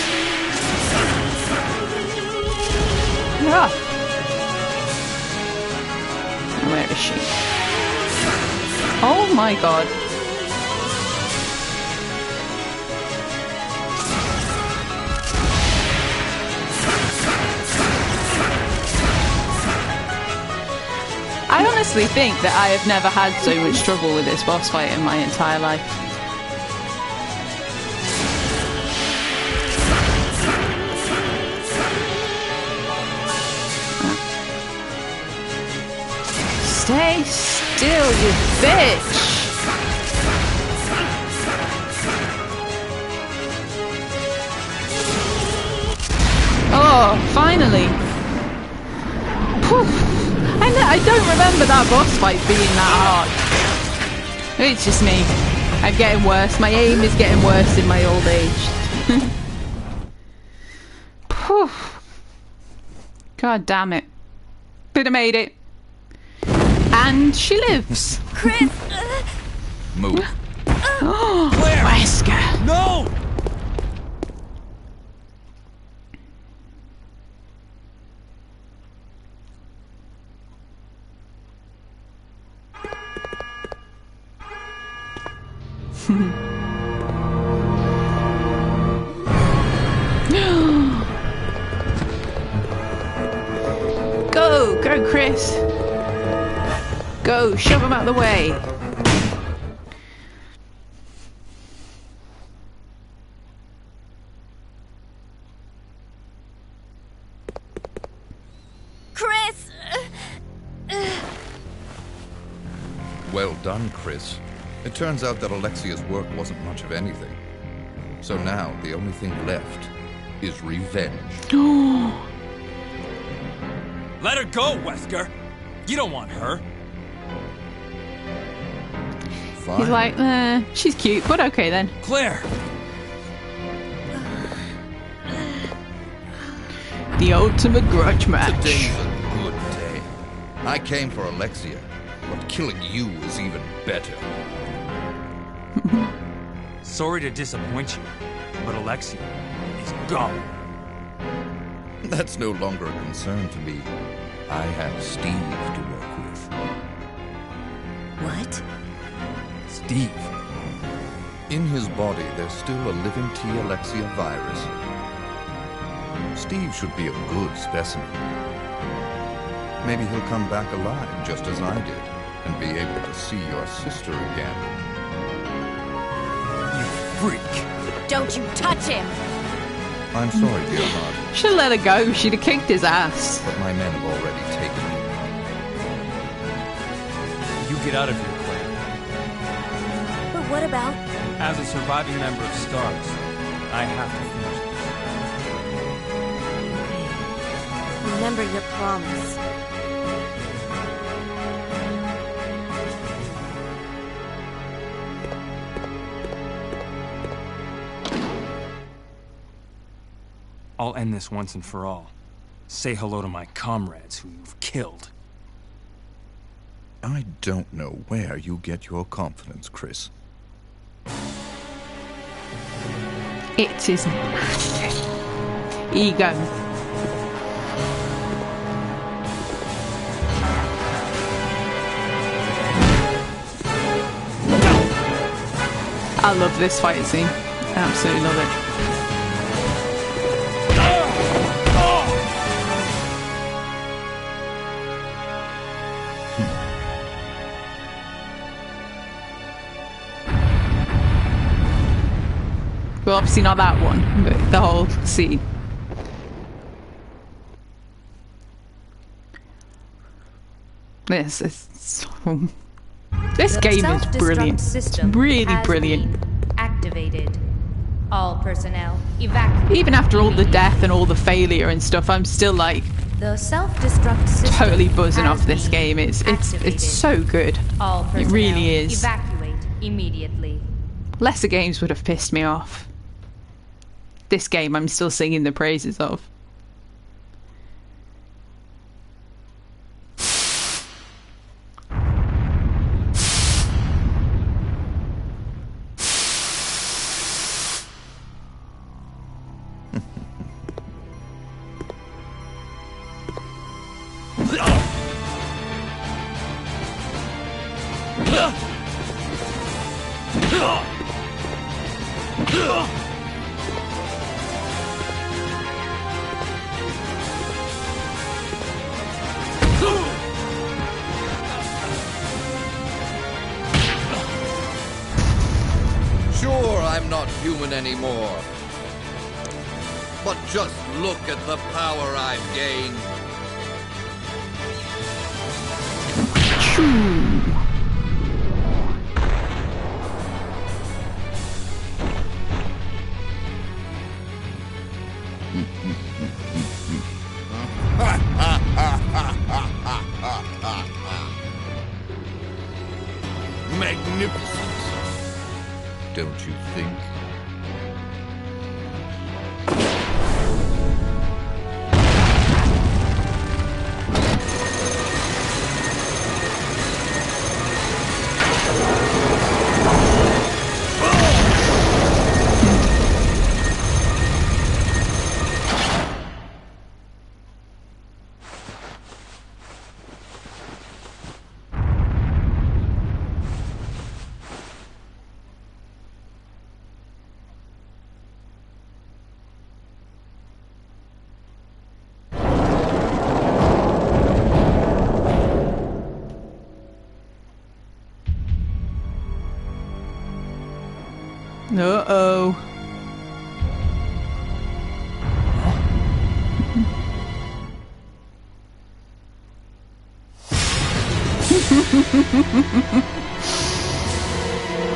Ah. Where is she? Oh my god! I honestly think that I have never had so much trouble with this boss fight in my entire life. Stay still, you bitch! Oh, finally! Phew. I don't remember that boss fight being that hard. It's just me. I'm getting worse. My aim is getting worse in my old age. God damn it. Could have made it. And she lives. Chris! Move. Oh, Wesker. No! Go, Chris. Go, shove him out the way. Chris! Well done, Chris. It turns out that Alexia's work wasn't much of anything. So now, the only thing left is revenge. Let her go, Wesker! You don't want her. Fine. He's like, she's cute, but okay then. Claire! The ultimate grudge match. Today's a good day. I came for Alexia, but killing you is even better. Sorry to disappoint you, but Alexia is gone. That's no longer a concern to me. I have Steve to work with. What? Steve. In his body, there's still a living T. Alexia virus. Steve should be a good specimen. Maybe he'll come back alive just as I did, and be able to see your sister again. You freak. Don't you touch him! I'm sorry, dear heart, Should have let her go. She'd have kicked his ass. but my men have already taken him. You get out of here, Claire. But what about... As a surviving member of STARS, I have to finish this. Remember your promise. I'll end this once and for all. Say hello to my comrades who you've killed. I don't know where you get your confidence, Chris. It's his massive ego. I love this fight scene. I absolutely love it. Well, obviously not that one, but the whole scene. This game is brilliant. It's really brilliant. Activated. All personnel evacuate. Even after all the death and all the failure and stuff, I'm still like The self-destruct system totally buzzing has off this been game. It's activated. so good. All It personnel really is. evacuate immediately. Lesser games would have pissed me off. This game I'm still singing the praises of. Sure, I'm not human anymore. But just look at the power I've gained. Magnificent, don't you think? Uh-oh.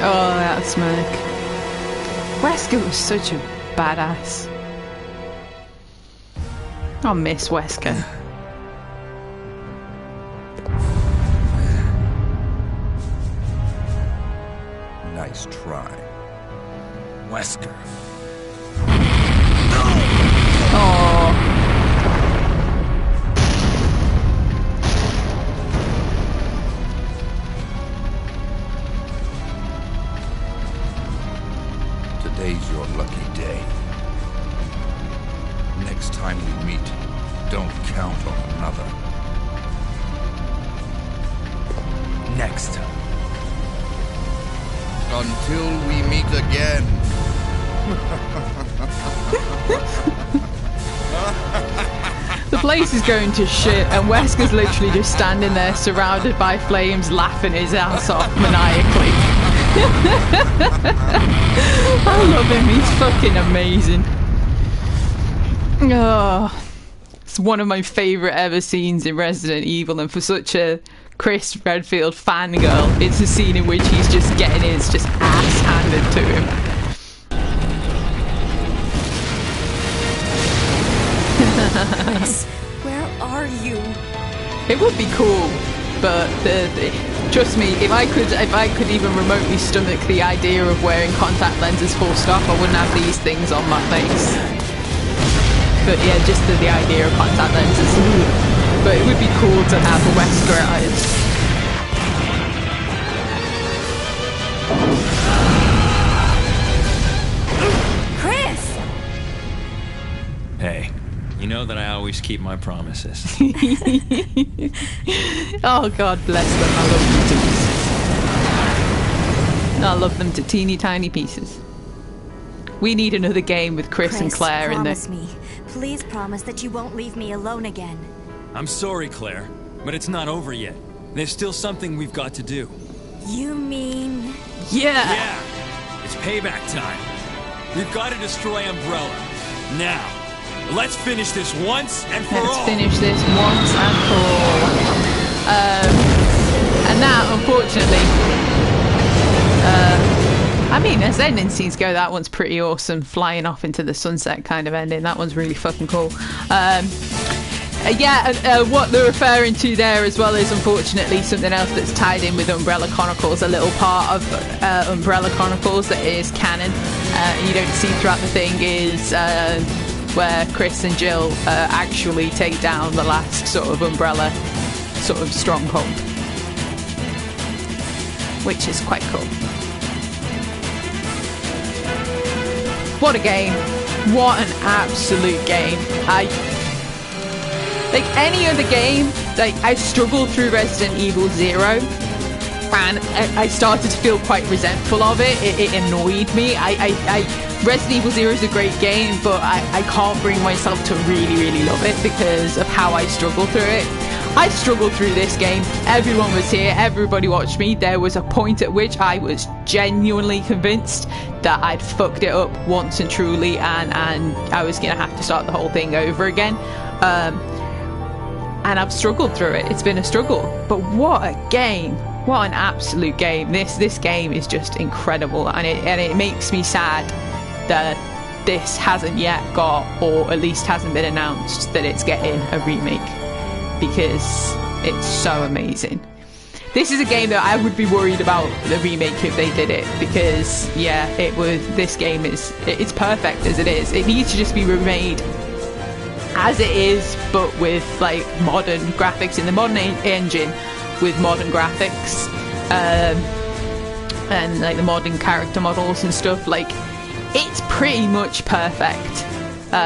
Oh, that smirk. Wesker was such a badass. I miss Wesker. Nice try. Wesker. Oh. Today's your lucky day. Next time we meet, don't count on another. Next time. Until we meet again. The place is going to shit and Wesker's literally just standing there surrounded by flames laughing his ass off maniacally. I love him, he's fucking amazing. Oh, it's one of my favourite ever scenes in Resident Evil, and for such a Chris Redfield fangirl, it's a scene in which he's just getting his just ass handed to him. Chris, where are you? It would be cool, but trust me, if I could even remotely stomach the idea of wearing contact lenses full stop, I wouldn't have these things on my face. but yeah, just the idea of contact lenses. But it would be cool to have a Wesker eyes. Chris! Hey, you know that I always keep my promises. Oh, God bless them. I love them to pieces. I love them to teeny tiny pieces. We need another game with Chris and Claire in there. Promise me. Please promise that you won't leave me alone again. I'm sorry, Claire, but it's not over yet. There's still something we've got to do. You mean... Yeah! Yeah! It's payback time. We've got to destroy Umbrella. Now, let's finish this once and for all! Let's finish this once and for all. And that, unfortunately... I mean, as ending scenes go, that one's pretty awesome. Flying off into the sunset kind of ending. That one's really fucking cool. What they're referring to there as well is unfortunately something else that's tied in with Umbrella Chronicles. A little part of Umbrella Chronicles that is canon. You don't see throughout the thing is where Chris and Jill actually take down the last sort of Umbrella sort of stronghold. Which is quite cool. What a game. What an absolute game. Like any other game, like I struggled through Resident Evil 0 and I started to feel quite resentful of it. It annoyed me. Resident Evil 0 is a great game, but I can't bring myself to really, really love it because of how I struggled through it. I struggled through this game. Everyone was here. Everybody watched me. There was a point at which I was genuinely convinced that I'd fucked it up once and truly, and I was going to have to start the whole thing over again. And I've struggled through it. It's been a struggle. But what a game. What an absolute game. This game is just incredible. And it makes me sad that this hasn't yet got, or at least hasn't been announced, that it's getting a remake. Because it's so amazing. This is a game that I would be worried about the remake if they did it, because yeah, this game it's perfect as it is. It needs to just be remade as it is, but with like modern graphics in the modern engine, with modern graphics, and like the modern character models and stuff. Like, it's pretty much perfect.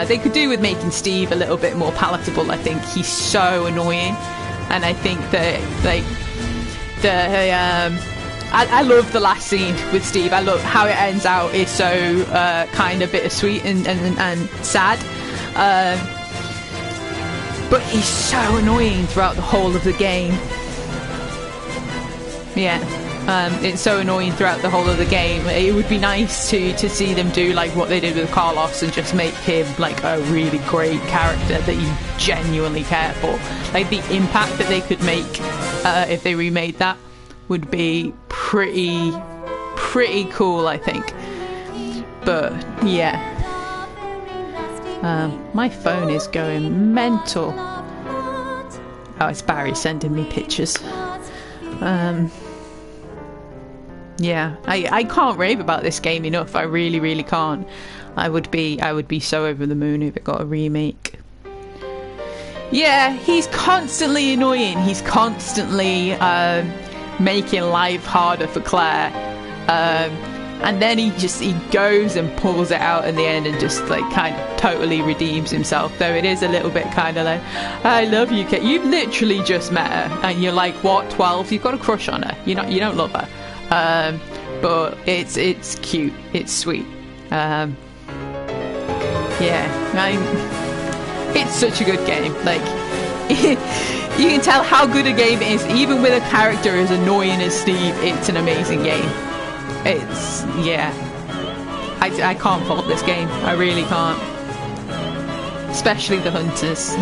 They could do with making Steve a little bit more palatable. I think he's so annoying, and I think that like I love the last scene with Steve. I love how it ends out. It's so kind of bittersweet and sad, but he's so annoying throughout the whole of the game. Yeah. It's so annoying throughout the whole of the game. It would be nice to see them do like what they did with Carlos and just make him like a really great character that you genuinely care for. Like, the impact that they could make if they remade that would be pretty cool, I think. But yeah, my phone is going mental. Oh, it's Barry sending me pictures. Yeah, I can't rave about this game enough. I really, really can't. I would be so over the moon if it got a remake. Yeah, he's constantly annoying. He's constantly making life harder for Claire. And then he goes and pulls it out in the end and just like kind of totally redeems himself. Though it is a little bit kind of like, I love you, Kate. You've literally just met her and you're like, what, 12? You've got a crush on her. You don't love her. But it's cute, it's sweet. It's such a good game. Like, you can tell how good a game it is, even with a character as annoying as Steve. It's an amazing game. I can't fault this game. I really can't. Especially the hunters.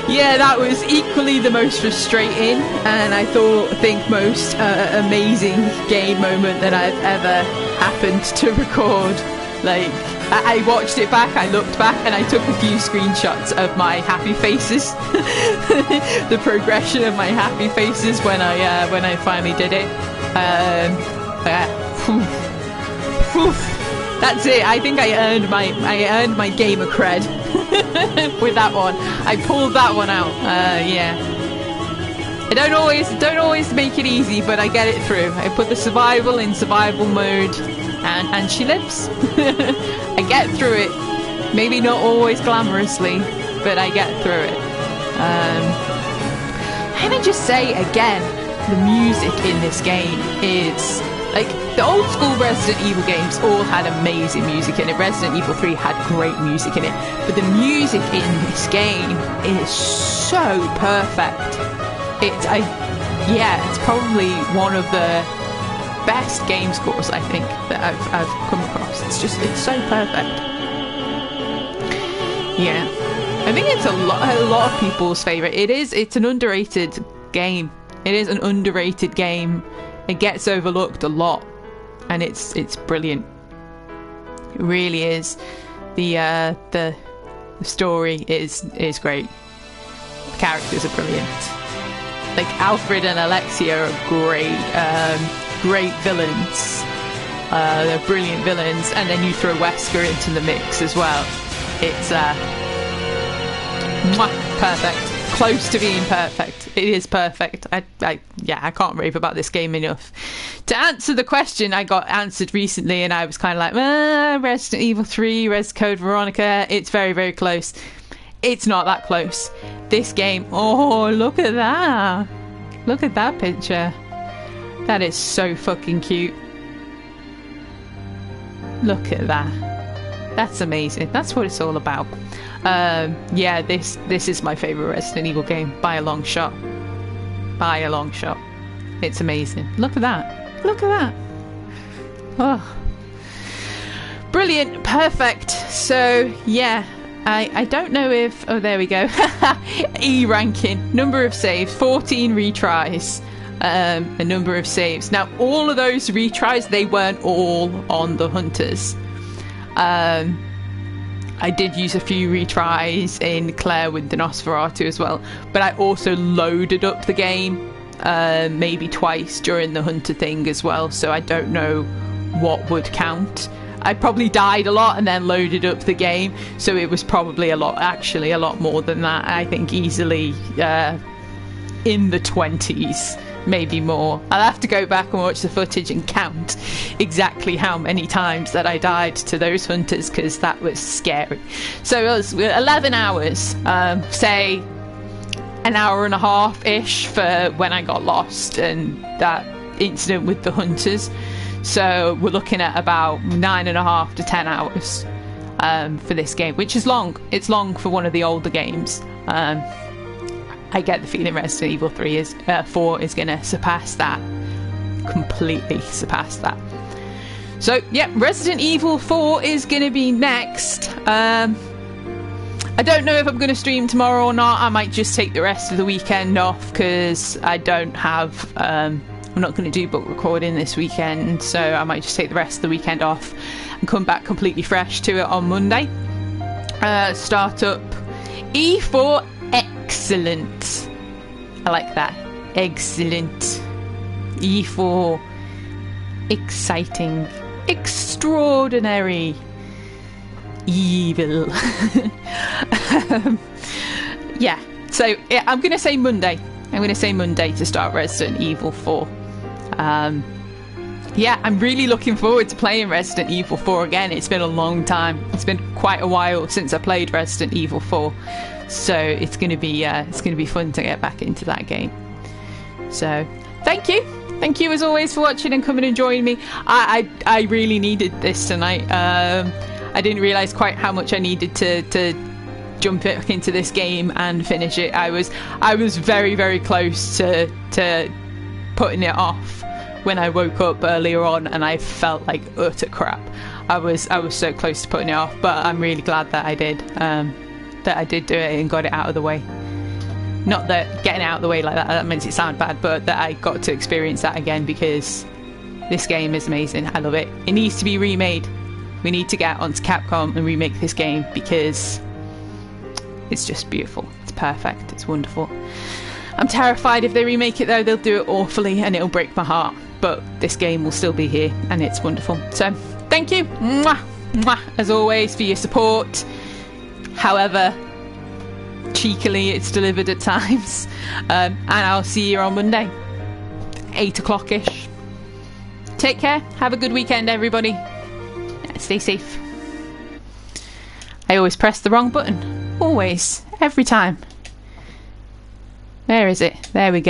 Yeah, that was equally the most frustrating and I think most amazing game moment that I've ever happened to record. Like, I watched it back, I looked back, and I took a few screenshots of my happy faces, the progression of my happy faces when I finally did it. That's it. I think I earned my gamer cred with that one. I pulled that one out. Yeah. I don't always make it easy, but I get it through. I put the survival in survival mode, and she lives. I get through it. Maybe not always glamorously, but I get through it. Can I just say again, the music in this game is like the old school Resident Evil games all had amazing music in it. Resident Evil 3 had great music in it, but the music in this game is so perfect. It's probably one of the best game scores I think that I've come across. It's so perfect. Yeah, I think it's a lot of people's favourite. It's an underrated game. It is an underrated game. It gets overlooked a lot, and it's brilliant. It really is. The story is great. The characters are brilliant. Like Alfred and Alexia are great villains. They're brilliant villains, and then you throw Wesker into the mix as well. It's perfect. Close to being perfect. It is perfect. I can't rave about this game enough. To answer the question I got answered recently, and I was kind of like, Resident Evil 3, Res Code Veronica, it's very, very close. It's not that close. This game, oh, look at that. Look at that picture. That is so fucking cute. Look at that. That's amazing. That's what it's all about. Yeah, this is my favourite Resident Evil game by a long shot. By a long shot. It's amazing. Look at that. Look at that. Oh. Brilliant. Perfect. So, yeah. I don't know if... Oh, there we go. E ranking. Number of saves. 14 retries. A number of saves. Now, all of those retries, they weren't all on the Hunters. I did use a few retries in Claire with the Nosferatu as well, but I also loaded up the game maybe twice during the Hunter thing as well, so I don't know what would count. I probably died a lot and then loaded up the game, so it was probably a lot more than that. I think easily in the 20s, maybe more. I'll have to go back and watch the footage and count exactly how many times that I died to those Hunters, because that was scary. So it was 11 hours, say an hour and a half-ish for when I got lost and that incident with the Hunters. So we're looking at about 9.5 to 10 hours for this game, which is long. It's long for one of the older games. I get the feeling Resident Evil 4 is going to surpass that. Completely surpass that. So, yeah, Resident Evil 4 is going to be next. I don't know if I'm going to stream tomorrow or not. I might just take the rest of the weekend off, because I don't have... I'm not going to do book recording this weekend, so I might just take the rest of the weekend off and come back completely fresh to it on Monday. Start up E4 Excellent. I like that. Excellent. E4 Exciting. Extraordinary. Evil. Yeah. So yeah, I'm going to say Monday. I'm going to say Monday to start Resident Evil 4. Yeah, I'm really looking forward to playing Resident Evil 4 again. It's been a long time. It's been quite a while since I played Resident Evil 4. So it's going to be fun to get back into that game. So thank you as always for watching and coming and joining me. I really needed this tonight. I didn't realise quite how much I needed to jump back into this game and finish it. I was very, very close to putting it off when I woke up earlier on, and I felt like utter crap. I was so close to putting it off, but I'm really glad that I did. That I did do it and got it out of the way. Not that getting it out of the way like that makes it sound bad, but that I got to experience that again, because this game is amazing. I love it. It needs to be remade. We need to get onto Capcom and remake this game, because it's just beautiful. It's perfect. It's wonderful. I'm terrified if they remake it, though. They'll do it awfully and it'll break my heart. But this game will still be here, and it's wonderful. So thank you, mwah, mwah, as always, for your support. However cheekily it's delivered at times. And I'll see you on Monday, 8 o'clock-ish. Take care. Have a good weekend, everybody. Stay safe. I always press the wrong button. Always. Every time. Where is it? There we go.